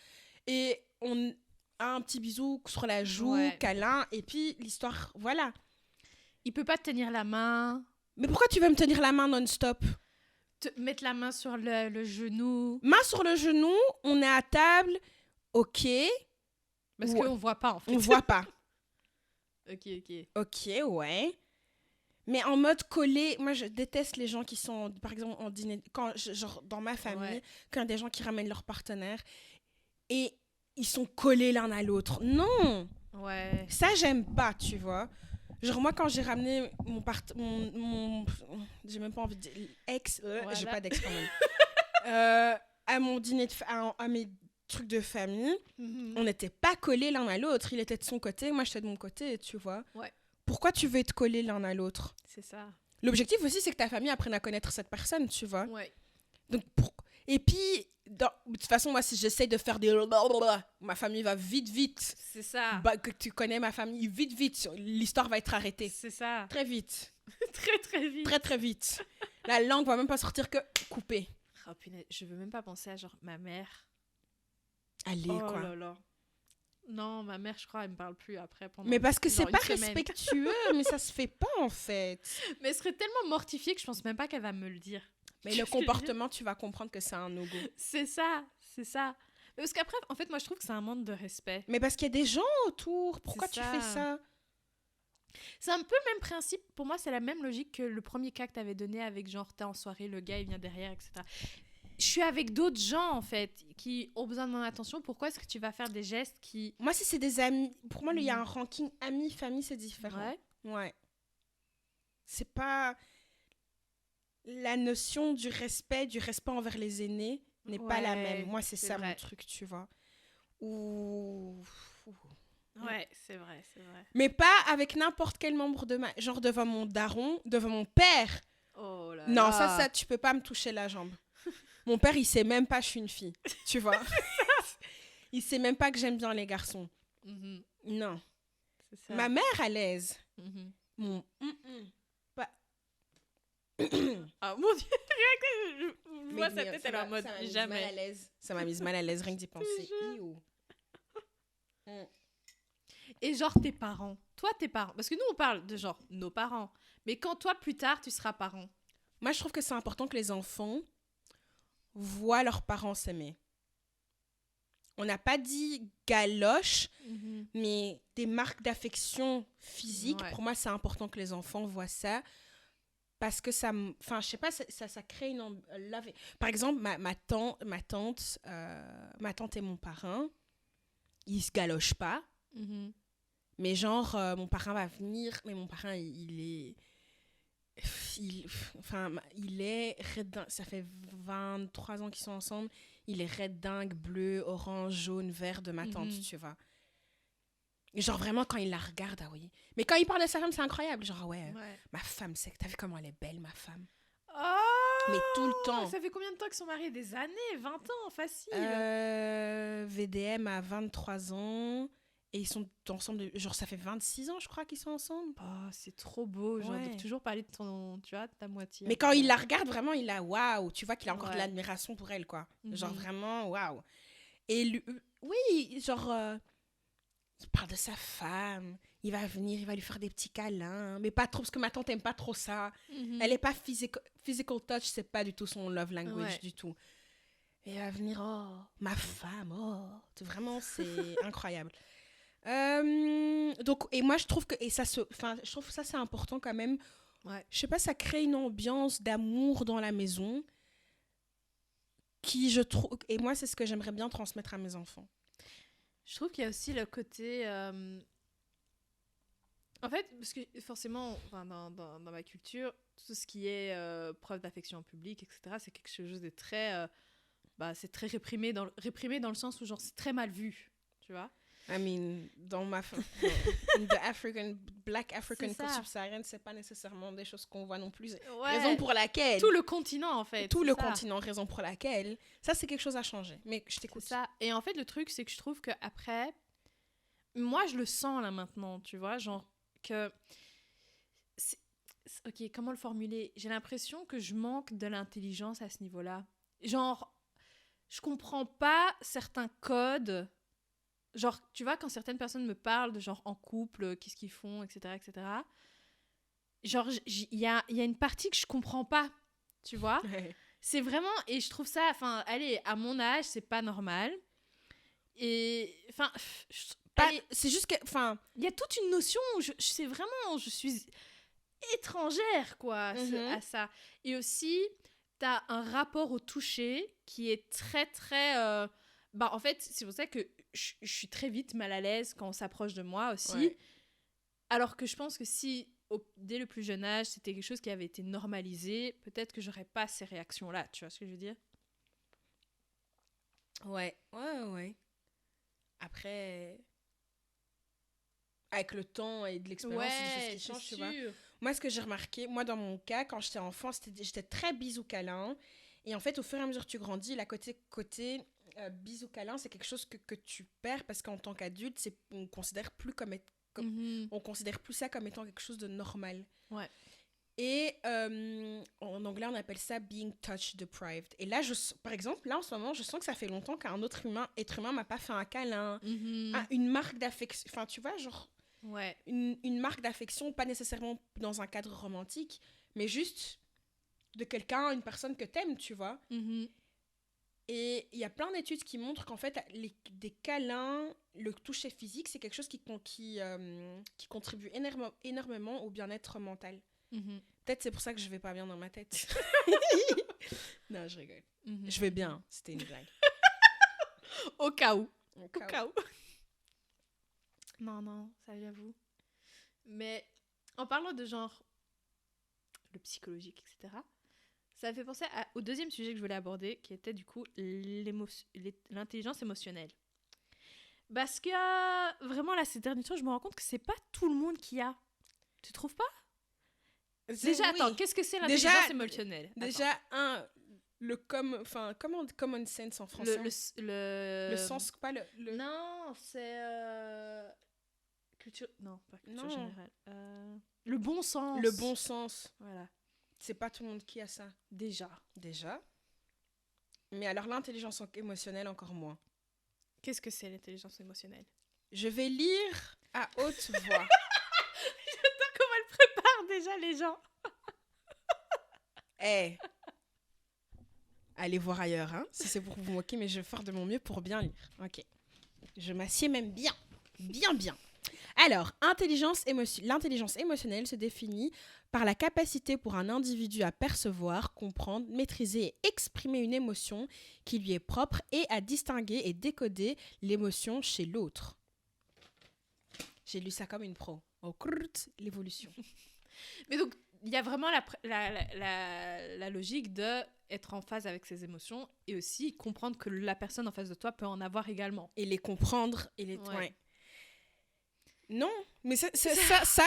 Speaker 2: Et on a un petit bisou sur la joue, câlin. Et puis, l'histoire, voilà.
Speaker 1: Il peut pas te tenir la main.
Speaker 2: Mais pourquoi tu veux me tenir la main non-stop?
Speaker 1: Mettre la main sur le genou.
Speaker 2: Main sur le genou, on est à table, ok.
Speaker 1: Parce qu'on voit pas, en fait.
Speaker 2: On voit pas.
Speaker 1: Ok.
Speaker 2: Ok, ouais. Mais en mode collé, moi je déteste les gens qui sont, par exemple, en dîner, genre dans ma famille, quand il y a des gens qui ramènent leur partenaire et ils sont collés l'un à l'autre. Non!
Speaker 1: Ouais.
Speaker 2: Ça, j'aime pas, tu vois. Genre, moi, quand j'ai ramené j'ai même pas envie de dire ex, j'ai pas d'ex quand même, à mon dîner, à mes trucs de famille, on n'était pas collés l'un à l'autre. Il était de son côté, moi j'étais de mon côté, tu vois. Ouais. Pourquoi tu veux être collés l'un à l'autre? C'est ça. L'objectif aussi, c'est que ta famille apprenne à connaître cette personne, tu vois. Ouais. Donc, et puis, de toute façon, moi, si j'essaie de faire des... ma famille va vite. C'est ça. Que tu connais ma famille, vite. L'histoire va être arrêtée. C'est ça. Très vite.
Speaker 1: Très vite.
Speaker 2: Très vite. La langue va même pas sortir que coupée.
Speaker 1: Oh punaise, je veux même pas penser à genre ma mère.
Speaker 2: Allez, quoi.
Speaker 1: Oh là là. Non, ma mère, je crois, elle me parle plus après.
Speaker 2: Mais parce que c'est pas respectueux, mais ça se fait pas, en fait.
Speaker 1: Mais elle serait tellement mortifiée que je pense même pas qu'elle va me le dire.
Speaker 2: Mais le comportement, tu vas comprendre que c'est un no-go.
Speaker 1: C'est ça. Mais parce qu'après, en fait, moi, je trouve que c'est un manque de respect.
Speaker 2: Mais parce qu'il y a des gens autour. Pourquoi tu fais ça?
Speaker 1: C'est un peu le même principe. Pour moi, c'est la même logique que le premier cas que t'avais donné avec genre, t'es en soirée, le gars, il vient derrière, etc. Je suis avec d'autres gens, en fait, qui ont besoin de mon attention. Pourquoi est-ce que tu vas faire des gestes qui...
Speaker 2: Moi, si c'est des amis... Pour moi, il y a un ranking amis, famille, c'est différent. Ouais. C'est pas... La notion du respect envers les aînés n'est pas la même. Moi, c'est ça mon truc, tu vois.
Speaker 1: Ouais, c'est vrai.
Speaker 2: Mais pas avec n'importe quel membre de ma... Genre devant mon daron, devant mon père.
Speaker 1: Oh là
Speaker 2: non,
Speaker 1: là.
Speaker 2: ça, tu peux pas me toucher la jambe. Mon père, il sait même pas que je suis une fille, tu vois. Il sait même pas que j'aime bien les garçons. Non. C'est ça. Ma mère, à l'aise. Mon... Pas...
Speaker 1: Ah mon Dieu, je vois sa tête, elle est en mode jamais.
Speaker 2: Ça m'a mise mal à l'aise, rien que d'y penser.
Speaker 1: Et genre tes parents. Toi, tes parents. Parce que nous, on parle de genre nos parents. Mais quand toi, plus tard, tu seras parent.
Speaker 2: Moi, je trouve que c'est important que les enfants voient leurs parents s'aimer. On n'a pas dit galoche, mais des marques d'affection physique. Pour moi, c'est important que les enfants voient ça. Parce que ça... Enfin, je sais pas, ça crée une... Par exemple, ma tante et mon parrain, ils se galochent pas. Mais genre, mon parrain va venir, mais mon parrain, il est... il est red dingue. Ça fait 23 ans qu'ils sont ensemble. Il est red dingue, bleu, orange, jaune, vert de ma tante, tu vois. Genre vraiment, quand il la regarde, ah oui. Mais quand il parle de sa femme, c'est incroyable. Genre, ouais. Ma femme, t'as vu comment elle est belle, ma femme.
Speaker 1: Oh,
Speaker 2: mais tout le temps.
Speaker 1: Ça fait combien de temps qu'ils sont mariés? Des années? 20 ans, facile.
Speaker 2: VDM a 23 ans. Et ils sont ensemble, genre ça fait 26 ans, je crois, qu'ils sont ensemble.
Speaker 1: Oh, c'est trop beau, genre de toujours parler de ton, tu vois, de ta moitié.
Speaker 2: Mais quand il la regarde, vraiment, il a waouh. Tu vois qu'il a encore de l'admiration pour elle, quoi. Genre vraiment, waouh. Et lui, oui, genre, il parle de sa femme. Il va venir, il va lui faire des petits câlins. Mais pas trop, parce que ma tante aime pas trop ça. Elle est pas physical touch, c'est pas du tout son love language, du tout. Et il va venir, oh, ma femme, oh. Vraiment, c'est incroyable. Donc, et moi, je trouve que, je trouve que ça, c'est important quand même. Je sais pas, ça crée une ambiance d'amour dans la maison qui, je trouve, et moi, c'est ce que j'aimerais bien transmettre à mes enfants.
Speaker 1: Je trouve qu'il y a aussi le côté... En fait, parce que forcément, dans ma culture, tout ce qui est preuve d'affection en public, etc., c'est quelque chose de très... c'est très réprimé dans le sens où, genre, c'est très mal vu, tu vois.
Speaker 2: I mean, dans ma Black African culture subsaharienne, c'est pas nécessairement des choses qu'on voit non plus. Raison pour laquelle...
Speaker 1: Tout le continent, en fait.
Speaker 2: Tout le continent, raison pour laquelle... Ça, c'est quelque chose à changer. Mais je t'écoute.
Speaker 1: C'est ça. Et en fait, le truc, c'est que je trouve qu'après... Moi, je le sens, là, maintenant, tu vois, genre que... Ok, comment le formuler? J'ai l'impression que je manque de l'intelligence à ce niveau-là. Genre, je comprends pas certains codes... Genre, tu vois, quand certaines personnes me parlent de genre en couple, qu'est-ce qu'ils font, etc., etc. Genre, il y a une partie que je comprends pas, tu vois. C'est vraiment... Et je trouve ça... Enfin, allez, à mon âge, c'est pas normal. Et... Enfin...
Speaker 2: c'est juste que... Enfin...
Speaker 1: Il y a toute une notion où je suis étrangère, quoi, à ça. Et aussi, t'as un rapport au toucher qui est très, très... en fait, c'est pour ça que je suis très vite mal à l'aise quand on s'approche de moi aussi. Ouais. Alors que je pense que si, dès le plus jeune âge, c'était quelque chose qui avait été normalisé, peut-être que j'aurais pas ces réactions-là. Tu vois ce que je veux dire?
Speaker 2: Ouais. Après, avec le temps et de l'expérience, c'est des choses qui changent, tu vois. Moi, ce que j'ai remarqué, moi, dans mon cas, quand j'étais enfant, j'étais très bisou câlin. Et en fait, au fur et à mesure que tu grandis, la côté bisou câlin, c'est quelque chose que tu perds parce qu'en tant qu'adulte, on considère plus on considère plus ça comme étant quelque chose de normal.
Speaker 1: Ouais.
Speaker 2: Et en anglais, on appelle ça being touch deprived. Et là, par exemple, là en ce moment, je sens que ça fait longtemps qu'un autre être humain m'a pas fait un câlin, une marque d'affection. Enfin, tu vois, genre une marque d'affection, pas nécessairement dans un cadre romantique, mais juste de quelqu'un, une personne que t'aimes, tu vois. Et il y a plein d'études qui montrent qu'en fait, des câlins, le toucher physique, c'est quelque chose qui contribue énormément au bien-être mental. Peut-être c'est pour ça que je vais pas bien dans ma tête. Non, je rigole. Je vais bien, c'était une blague.
Speaker 1: Au cas où. Non, ça j'avoue. Mais en parlant de genre le psychologique, etc., ça me fait penser au deuxième sujet que je voulais aborder, qui était du coup l'intelligence émotionnelle. Parce que vraiment là, ces derniers temps, je me rends compte que c'est pas tout le monde qui a. Tu trouves pas? Déjà, attends, qu'est-ce que c'est l'intelligence émotionnelle?
Speaker 2: Déjà, common sense en français. Le sens, pas le...
Speaker 1: Non, c'est... culture... Non, pas culture générale. Le bon sens.
Speaker 2: Le bon sens.
Speaker 1: Voilà.
Speaker 2: C'est pas tout le monde qui a ça.
Speaker 1: Déjà.
Speaker 2: Mais alors l'intelligence émotionnelle, encore moins.
Speaker 1: Qu'est-ce que c'est l'intelligence émotionnelle?
Speaker 2: Je vais lire à haute voix.
Speaker 1: J'adore comment elle prépare déjà les gens.
Speaker 2: Allez voir ailleurs, hein, si c'est pour vous moquer, mais je vais faire de mon mieux pour bien lire. Ok. Je m'assieds même bien. Bien. Alors, l'intelligence émotionnelle se définit par la capacité pour un individu à percevoir, comprendre, maîtriser et exprimer une émotion qui lui est propre et à distinguer et décoder l'émotion chez l'autre. J'ai lu ça comme une pro. L'évolution.
Speaker 1: Mais donc, il y a vraiment la logique de être en phase avec ses émotions et aussi comprendre que la personne en face de toi peut en avoir également.
Speaker 2: Et les comprendre. Et les...
Speaker 1: Ouais.
Speaker 2: Ouais. Non, mais ça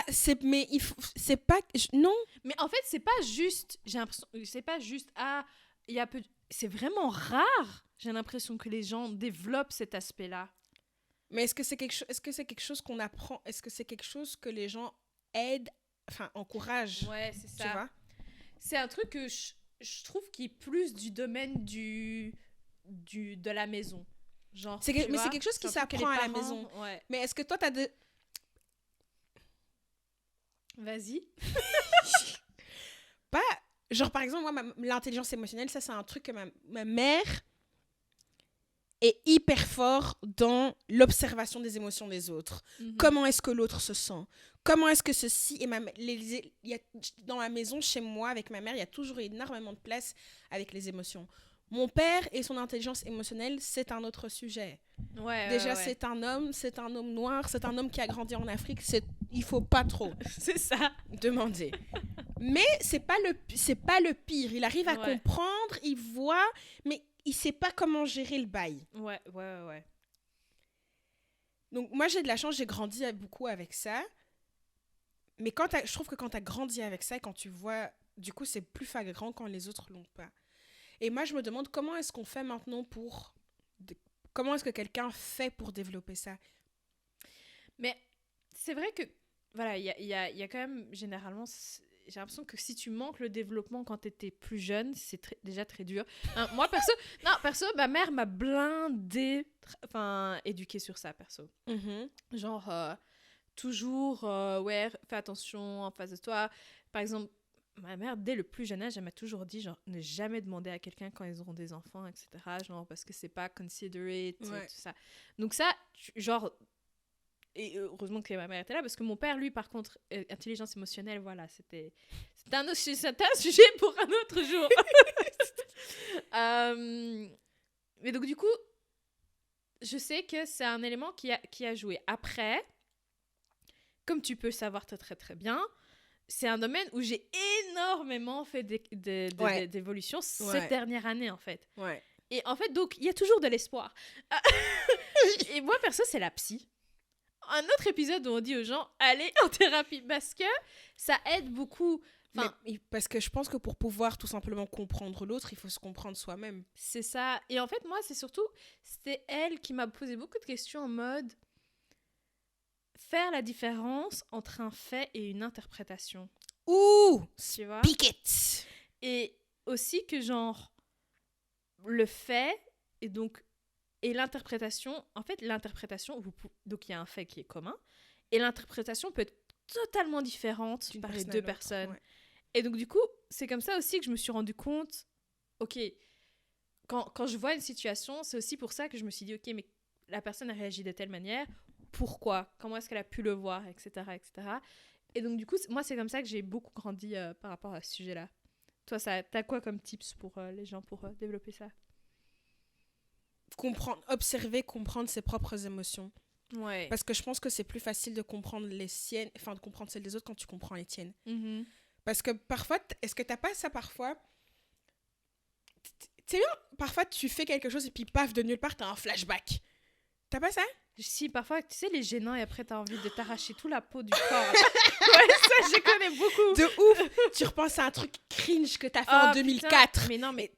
Speaker 2: c'est... Mais il faut... C'est pas... Non.
Speaker 1: Mais en fait, c'est pas juste... J'ai l'impression... C'est pas juste... Ah, il y a peu... C'est vraiment rare, j'ai l'impression que les gens développent cet aspect-là.
Speaker 2: Mais est-ce que c'est quelque chose qu'on apprend? Est-ce que c'est quelque chose que les gens aident, enfin, encouragent?
Speaker 1: Ouais, c'est ça.
Speaker 2: Tu vois?
Speaker 1: C'est un truc que je trouve qui est plus du domaine de la maison. Genre,
Speaker 2: Mais c'est quelque chose qui s'apprend à la maison.
Speaker 1: Ouais.
Speaker 2: Mais est-ce que toi, t'as de...
Speaker 1: Vas-y.
Speaker 2: Pas... Genre, par exemple, moi, l'intelligence émotionnelle, ça, c'est un truc que ma mère est hyper fort dans l'observation des émotions des autres.
Speaker 1: Mhm.
Speaker 2: Comment est-ce que l'autre se sent? Comment est-ce que ceci... Et dans ma maison, chez moi, avec ma mère, il y a toujours énormément de place avec les émotions. Mon père et son intelligence émotionnelle, c'est un autre sujet.
Speaker 1: Ouais,
Speaker 2: Déjà,
Speaker 1: ouais.
Speaker 2: c'est un homme noir, c'est un homme qui a grandi en Afrique. Il faut pas trop
Speaker 1: C'est ça.
Speaker 2: demander. Mais c'est pas le pire. Il arrive à
Speaker 1: Ouais.
Speaker 2: comprendre, il voit, mais il sait pas comment gérer le bail.
Speaker 1: Ouais.
Speaker 2: Donc moi, j'ai de la chance, j'ai grandi beaucoup avec ça. Mais je trouve que quand tu as grandi avec ça, quand tu vois, du coup, c'est plus flagrant quand les autres l'ont pas. Et moi, je me demande comment est-ce qu'on fait maintenant comment est-ce que quelqu'un fait pour développer ça?
Speaker 1: Mais c'est vrai que, voilà, il y a quand même, généralement, j'ai l'impression que si tu manques le développement quand tu étais plus jeune, c'est déjà très dur. Hein, moi, perso, ma mère m'a blindée, éduquée sur ça, perso.
Speaker 2: Mm-hmm.
Speaker 1: Genre, toujours, ouais, fais attention en face de toi. Par exemple, ma mère, dès le plus jeune âge, elle m'a toujours dit, genre, ne jamais demander à quelqu'un quand ils auront des enfants, etc. Genre, parce que c'est pas considerate,
Speaker 2: Ouais.
Speaker 1: tout ça. Donc ça, genre... Et heureusement que ma mère était là, parce que mon père, lui, par contre, intelligence émotionnelle, voilà, c'était un sujet pour un autre jour. Mais donc, du coup, je sais que c'est un élément qui a joué. Après, comme tu peux le savoir très, très, très bien, c'est un domaine où j'ai énormément fait d'évolution cette dernière année, en fait.
Speaker 2: Ouais.
Speaker 1: Et en fait, donc, il y a toujours de l'espoir. Et moi, perso, c'est la psy. Un autre épisode où on dit aux gens, allez en thérapie, parce que ça aide beaucoup.
Speaker 2: Parce que je pense que pour pouvoir tout simplement comprendre l'autre, il faut se comprendre soi-même.
Speaker 1: C'est ça. Et en fait, moi, c'était elle qui m'a posé beaucoup de questions en mode faire la différence entre un fait et une interprétation.
Speaker 2: Ouh,
Speaker 1: tu vois?
Speaker 2: Speak it.
Speaker 1: Et aussi que genre, le fait et l'interprétation, en fait, l'interprétation, donc il y a un fait qui est commun, et l'interprétation peut être totalement différente par les deux personnes. Ouais. Et donc, du coup, c'est comme ça aussi que je me suis rendu compte, ok, quand je vois une situation, c'est aussi pour ça que je me suis dit, ok, mais la personne a réagi de telle manière, pourquoi? Comment est-ce qu'elle a pu le voir, etc., etc. Et donc, du coup, moi, c'est comme ça que j'ai beaucoup grandi par rapport à ce sujet-là. Toi, t'as quoi comme tips pour les gens pour développer ça?
Speaker 2: Observer, comprendre ses propres émotions.
Speaker 1: Ouais.
Speaker 2: Parce que je pense que c'est plus facile de comprendre les siennes, enfin de comprendre celles des autres quand tu comprends les tiennes.
Speaker 1: Mm-hmm.
Speaker 2: Parce que parfois, est-ce que t'as pas ça parfois? Tu sais bien, parfois tu fais quelque chose et puis paf, de nulle part, t'as un flashback. T'as pas ça?
Speaker 1: Si, parfois, tu sais, les gênants et après t'as envie de t'arracher toute la peau du corps. Ouais, ça, je connais beaucoup.
Speaker 2: De ouf. Tu repenses à un truc cringe que t'as fait en 2004.
Speaker 1: Putain. Mais non, mais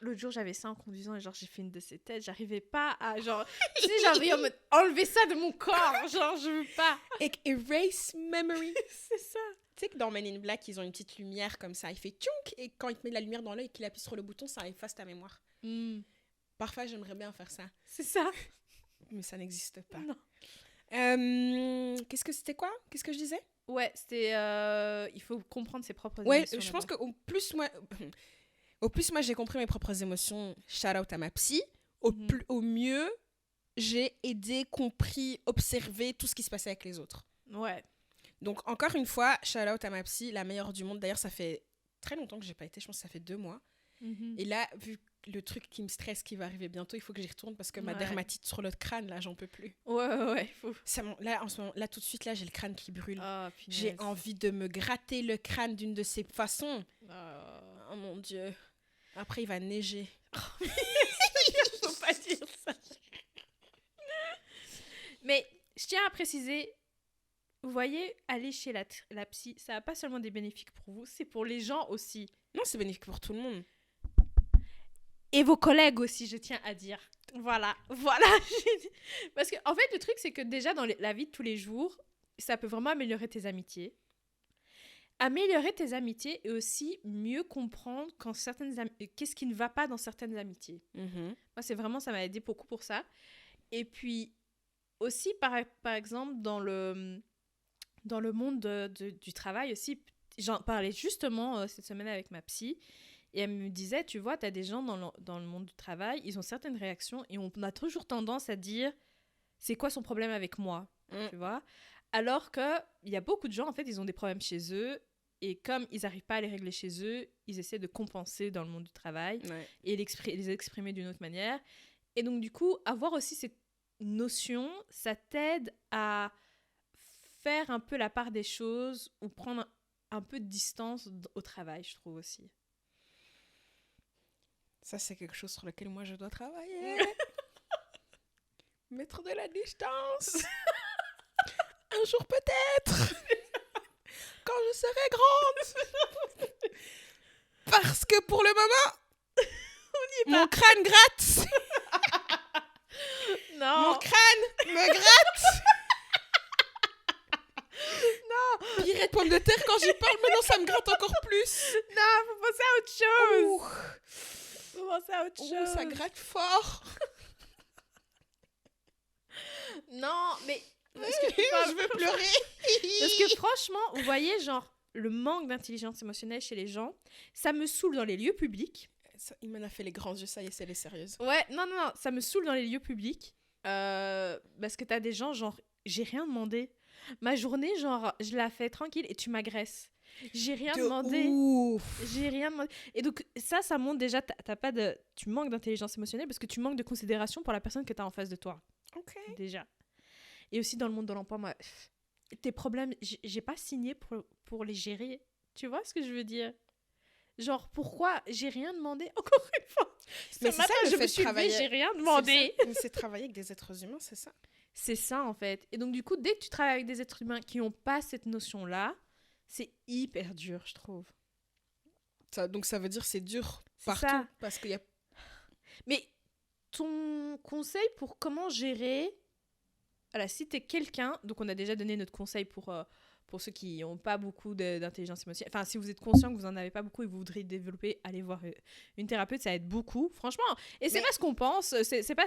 Speaker 1: l'autre jour, j'avais ça en conduisant et genre, j'ai fait une de ces têtes. J'arrivais pas à, genre, tu sais, j'avais enlever ça de mon corps. Genre, je veux pas.
Speaker 2: Erase memory.
Speaker 1: C'est ça.
Speaker 2: Tu sais que dans Men in Black, ils ont une petite lumière comme ça. Il fait tchounk et quand il te met de la lumière dans l'œil et qu'il appuie sur le bouton, ça efface ta mémoire.
Speaker 1: Mm.
Speaker 2: Parfois, j'aimerais bien faire ça.
Speaker 1: C'est ça.
Speaker 2: Mais ça n'existe pas.
Speaker 1: Non.
Speaker 2: C'était quoi? Qu'est-ce que je disais?
Speaker 1: Ouais, c'était... il faut comprendre ses propres
Speaker 2: émotions. Ouais, je pense qu'au plus, moi, j'ai compris mes propres émotions. Shout out à ma psy. Au mieux, j'ai aidé, compris, observé tout ce qui se passait avec les autres.
Speaker 1: Ouais.
Speaker 2: Donc, encore une fois, shout out à ma psy, la meilleure du monde. D'ailleurs, ça fait très longtemps que j'ai pas été. Je pense que ça fait 2 mois.
Speaker 1: Mm-hmm.
Speaker 2: Et là, vu le truc qui me stresse qui va arriver bientôt, il faut que j'y retourne parce que ma
Speaker 1: Ouais.
Speaker 2: dermatite sur le crâne, là, j'en peux plus.
Speaker 1: Ouais, faut...
Speaker 2: Là, en ce moment, là, tout de suite, là, j'ai le crâne qui brûle.
Speaker 1: Oh,
Speaker 2: J'ai
Speaker 1: punaise.
Speaker 2: envie de me gratter le crâne d'une de ces façons.
Speaker 1: Oh.
Speaker 2: Oh mon Dieu. Après, il va neiger.
Speaker 1: Faut pas dire ça. Mais je tiens à préciser, vous voyez, aller chez la psy, ça n'a pas seulement des bénéfices pour vous, c'est pour les gens aussi.
Speaker 2: Non, c'est bénéfique pour tout le monde.
Speaker 1: Et vos collègues aussi, je tiens à dire. Voilà. Parce que, en fait, le truc, c'est que déjà, dans la vie de tous les jours, ça peut vraiment améliorer tes amitiés. Améliorer tes amitiés et aussi mieux comprendre qu'est-ce qui ne va pas dans certaines amitiés.
Speaker 2: Mhm.
Speaker 1: Moi, c'est vraiment, ça m'a aidé beaucoup pour ça. Et puis, aussi, par exemple, dans le monde du travail aussi, j'en parlais justement cette semaine avec ma psy, et elle me disait, tu vois, tu as des gens dans le monde du travail, ils ont certaines réactions, et on a toujours tendance à dire, c'est quoi son problème avec moi, tu vois. Alors qu'il y a beaucoup de gens, en fait, ils ont des problèmes chez eux, et comme ils n'arrivent pas à les régler chez eux, ils essaient de compenser dans le monde du travail,
Speaker 2: Ouais.
Speaker 1: et les exprimer d'une autre manière. Et donc, du coup, avoir aussi cette notion, ça t'aide à faire un peu la part des choses ou prendre un peu de distance au travail, je trouve aussi.
Speaker 2: Ça, c'est quelque chose sur lequel moi, je dois travailler. Mettre de la distance. Un jour peut-être. Quand je serai grande. Parce que pour le moment, mon crâne gratte.
Speaker 1: Non,
Speaker 2: Mon crâne me gratte. Non. Pire pomme de terre quand j'y parle, maintenant ça me gratte encore plus.
Speaker 1: non, faut penser à autre chose.
Speaker 2: Ouh,
Speaker 1: Faut penser à autre chose.
Speaker 2: ça gratte fort.
Speaker 1: Non, mais parce
Speaker 2: Je veux pleurer.
Speaker 1: parce que franchement, vous voyez, genre, le manque d'intelligence émotionnelle chez les gens, ça me saoule dans les lieux publics.
Speaker 2: Ça, il m'en a fait les grands yeux, ça y est, elle est sérieuse.
Speaker 1: Ouais, non, ça me saoule dans les lieux publics. Parce que t'as des gens, genre, j'ai rien demandé. Ma journée, genre, je la fais tranquille et tu m'agresses. J'ai rien demandé.
Speaker 2: Ouf.
Speaker 1: J'ai rien demandé. Et donc, ça montre déjà, tu manques d'intelligence émotionnelle parce que tu manques de considération pour la personne que t'as en face de toi.
Speaker 2: Ok.
Speaker 1: Déjà. Et aussi dans le monde de l'emploi, moi, tes problèmes, j'ai pas signé pour les gérer. Tu vois ce que je veux dire? Genre, pourquoi j'ai rien demandé? Encore une fois.
Speaker 2: Mais
Speaker 1: Ce
Speaker 2: c'est
Speaker 1: matin,
Speaker 2: ça, le
Speaker 1: je
Speaker 2: fait
Speaker 1: me
Speaker 2: de
Speaker 1: suis levée,
Speaker 2: travailler.
Speaker 1: j'ai rien demandé.
Speaker 2: C'est travailler avec des êtres humains, c'est ça?
Speaker 1: C'est ça, en fait. Et donc, du coup, dès que tu travailles avec des êtres humains qui n'ont pas cette notion-là, c'est hyper dur, je trouve.
Speaker 2: Donc ça veut dire que c'est dur
Speaker 1: C'est
Speaker 2: partout.
Speaker 1: ça.
Speaker 2: Parce qu'il y a...
Speaker 1: Mais ton conseil pour comment gérer... Voilà, si t'es quelqu'un... Donc, on a déjà donné notre conseil pour ceux qui n'ont pas beaucoup d'intelligence émotionnelle. Enfin, si vous êtes conscient que vous n'en avez pas beaucoup et que vous voudriez développer, allez voir une thérapeute, ça aide beaucoup, franchement. Et c'est pas ce qu'on pense, c'est pas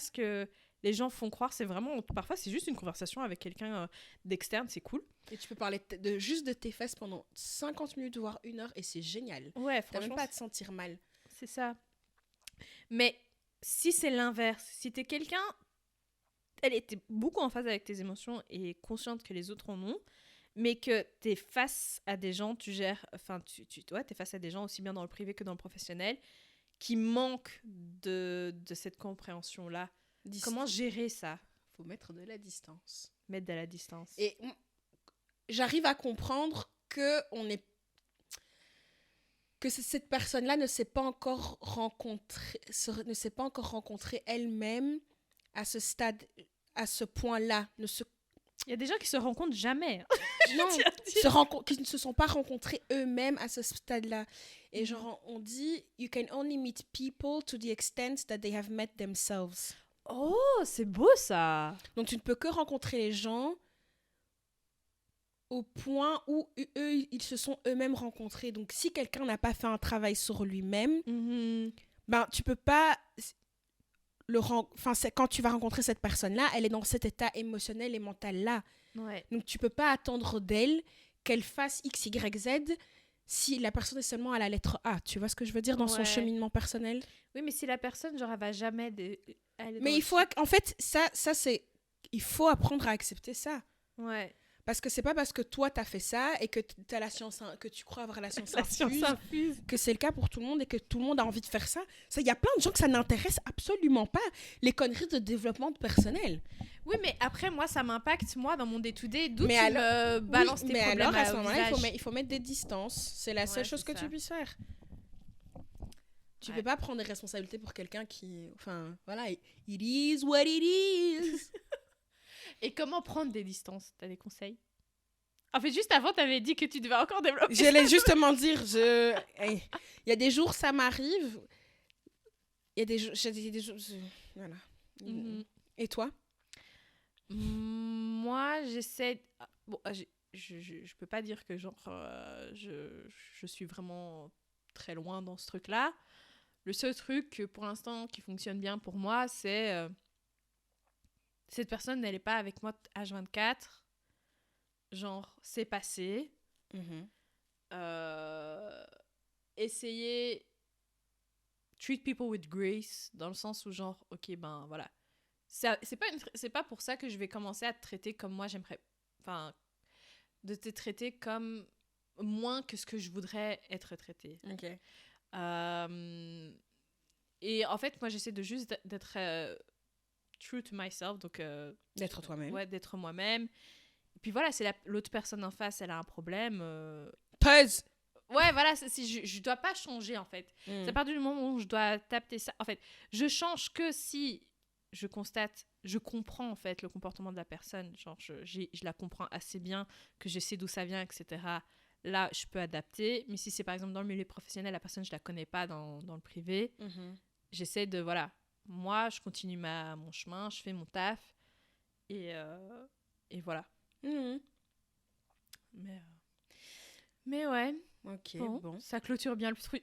Speaker 1: ce que les gens font croire, c'est vraiment... Parfois, c'est juste une conversation avec quelqu'un d'externe, c'est cool.
Speaker 2: Et tu peux parler juste de tes fesses pendant 50 minutes, voire 1 heure, et c'est génial.
Speaker 1: Ouais,
Speaker 2: T'as même
Speaker 1: franchement,
Speaker 2: pas à te sentir mal.
Speaker 1: c'est ça. Mais si c'est l'inverse, si t'es quelqu'un... Elle était beaucoup en phase avec tes émotions et consciente que les autres en ont, mais que t'es face à des gens, tu gères... Enfin, t'es face à des gens aussi bien dans le privé que dans le professionnel qui manquent de cette compréhension-là. Comment gérer ça?
Speaker 2: Faut mettre de la distance.
Speaker 1: Mettre de la distance.
Speaker 2: Et j'arrive à comprendre que cette personne-là ne s'est pas encore rencontrée elle-même à ce stade, à ce point-là.
Speaker 1: Il y a des gens qui se rencontrent jamais.
Speaker 2: Non, qui ne se sont pas rencontrés eux-mêmes à ce stade-là. Et genre, on dit, you can only meet people to the extent that they have met themselves.
Speaker 1: Oh, c'est beau ça.
Speaker 2: Donc, tu ne peux que rencontrer les gens au point où eux, ils se sont eux-mêmes rencontrés. Donc, si quelqu'un n'a pas fait un travail sur lui-même, ben, tu peux pas... quand tu vas rencontrer cette personne-là, elle est dans cet état émotionnel et mental-là.
Speaker 1: Ouais.
Speaker 2: Donc, tu peux pas attendre d'elle qu'elle fasse X, Y, Z si la personne est seulement à la lettre A. Tu vois ce que je veux dire dans son cheminement personnel?
Speaker 1: Oui, mais si la personne, genre, elle va jamais...
Speaker 2: Mais il faut... En fait, ça c'est... Il faut apprendre à accepter ça.
Speaker 1: Ouais.
Speaker 2: Parce que c'est pas parce que toi, t'as fait ça et que t'as la science, que tu crois avoir la science
Speaker 1: La science
Speaker 2: infuse
Speaker 1: infuse.
Speaker 2: que c'est le cas pour tout le monde et que tout le monde a envie de faire ça. Ça, il y a plein de gens que ça n'intéresse absolument pas, les conneries de développement personnel.
Speaker 1: Oui, mais après, moi, ça m'impacte, moi, dans mon day-to-day. D'où
Speaker 2: Mais
Speaker 1: tu
Speaker 2: alors-
Speaker 1: me balances
Speaker 2: Oui,
Speaker 1: tes
Speaker 2: mais
Speaker 1: problèmes
Speaker 2: alors, à ce moment-là,
Speaker 1: visage.
Speaker 2: il faut mettre des distances. C'est la
Speaker 1: Ouais,
Speaker 2: seule chose
Speaker 1: c'est
Speaker 2: que
Speaker 1: ça.
Speaker 2: tu puisses faire. Tu
Speaker 1: Ouais.
Speaker 2: peux pas prendre des responsabilités pour quelqu'un qui... Enfin, voilà, it is what it is.
Speaker 1: Et comment prendre des distances? T'as des conseils? En fait, juste avant, t'avais dit que tu devais encore développer.
Speaker 2: J'allais justement dire, il y a des jours, ça m'arrive. Il y a des jours... Voilà.
Speaker 1: Mhm.
Speaker 2: Et toi?
Speaker 1: Moi, j'essaie... Bon, je peux pas dire que genre je suis vraiment très loin dans ce truc-là. Le seul truc pour l'instant qui fonctionne bien pour moi, c'est cette personne n'elle est pas avec moi H24. Genre, c'est passé. Essayer treat people with grace dans le sens où genre ok ben voilà. C'est pas pour ça que je vais commencer à te traiter comme moi j'aimerais, enfin de te traiter comme moins que ce que je voudrais être traitée.
Speaker 2: Ok.
Speaker 1: Et en fait moi j'essaie de juste d'être true to myself, donc
Speaker 2: D'être toi-même.
Speaker 1: ouais, d'être moi-même. Et puis voilà, c'est l'autre personne en face, elle a un problème.
Speaker 2: Pause.
Speaker 1: Ouais, voilà, je dois pas changer en fait. C'est à partir du moment où je dois adapter ça. En fait, je change que si je constate, je comprends en fait le comportement de la personne. Genre, je la comprends assez bien, que je sais d'où ça vient, etc. Là, je peux adapter. Mais si c'est par exemple dans le milieu professionnel, la personne, je la connais pas dans le privé, j'essaie de, voilà, moi, je continue mon chemin, je fais mon taf. Et voilà. Mais ouais.
Speaker 2: Ok,
Speaker 1: Bon, ça clôture bien le sujet.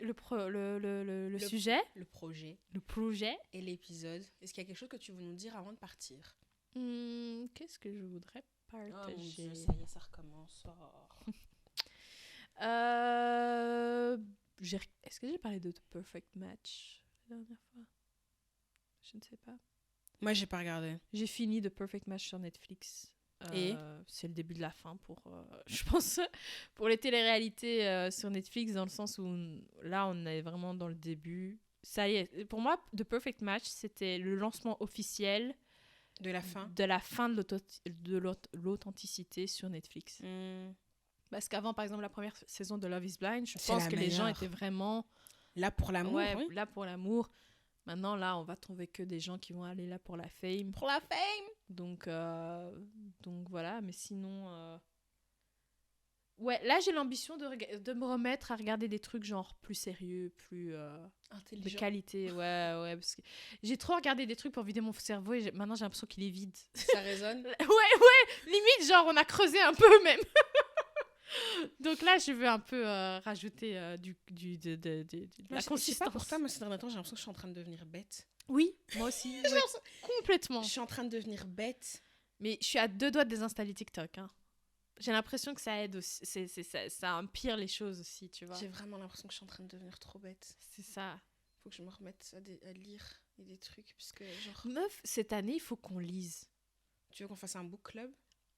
Speaker 2: Le projet.
Speaker 1: Le projet.
Speaker 2: Et l'épisode. Est-ce qu'il y a quelque chose que tu veux nous dire avant de partir?
Speaker 1: Qu'est-ce que je voudrais partager?
Speaker 2: Oh mon Dieu, ça y est, ça recommence.
Speaker 1: Est-ce que j'ai parlé de The Perfect Match la dernière fois? Je ne sais pas.
Speaker 2: Moi, j'ai pas regardé.
Speaker 1: J'ai fini The Perfect Match sur Netflix.
Speaker 2: Et
Speaker 1: c'est le début de la fin pour, je pense, pour les téléréalités sur Netflix, dans le sens où là, on est vraiment dans le début. Ça y est. Pour moi, The Perfect Match, c'était le lancement officiel
Speaker 2: de la fin
Speaker 1: de l'authenticité sur Netflix. Parce qu'avant, par exemple, la première saison de Love is Blind, je pense que les gens étaient vraiment...
Speaker 2: là pour l'amour.
Speaker 1: Ouais,
Speaker 2: oui.
Speaker 1: là pour l'amour. Maintenant, là, on va trouver que des gens qui vont aller là pour la fame.
Speaker 2: Pour la fame.
Speaker 1: Donc voilà, mais sinon... Ouais, là, j'ai l'ambition de me remettre à regarder des trucs genre plus sérieux, plus... de qualité, ouais, parce que j'ai trop regardé des trucs pour vider mon cerveau et maintenant, j'ai l'impression qu'il est vide.
Speaker 2: Ça résonne.
Speaker 1: ouais, limite, genre, on a creusé un peu même. Donc là, je veux un peu rajouter de la consistance.
Speaker 2: Je sais pas pour toi, mais ces derniers temps, j'ai l'impression que je suis en train de devenir bête.
Speaker 1: Oui, moi aussi. Complètement.
Speaker 2: Je suis en train de devenir bête.
Speaker 1: Mais je suis à 2 doigts de désinstaller TikTok. Hein. J'ai l'impression que ça aide aussi. Ça empire les choses aussi, tu vois.
Speaker 2: J'ai vraiment l'impression que je suis en train de devenir trop bête.
Speaker 1: C'est ça.
Speaker 2: Faut que je me remette à lire des trucs. Puisque, genre...
Speaker 1: Meuf, cette année, il faut qu'on lise.
Speaker 2: Tu veux qu'on fasse un book club?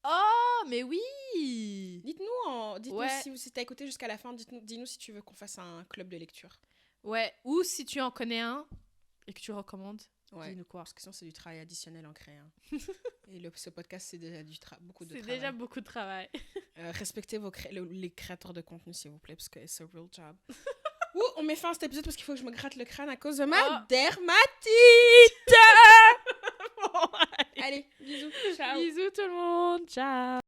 Speaker 1: Oh, mais oui!
Speaker 2: Dites-nous
Speaker 1: ouais.
Speaker 2: Si t'as écouté jusqu'à la fin, dis-nous si tu veux qu'on fasse un club de lecture.
Speaker 1: Ouais, ou si tu en connais un et que tu recommandes, dis-nous quoi.
Speaker 2: Parce que sinon, c'est du travail additionnel en créer un. Et ce podcast, c'est déjà beaucoup de travail.
Speaker 1: C'est déjà beaucoup de travail.
Speaker 2: Respectez les créateurs de contenu, s'il vous plaît, parce que it's a real job. On met fin à cet épisode parce qu'il faut que je me gratte le crâne à cause de ma dermatite!
Speaker 1: Bon,
Speaker 2: allez, bisous, ciao!
Speaker 1: Bisous tout le monde, ciao!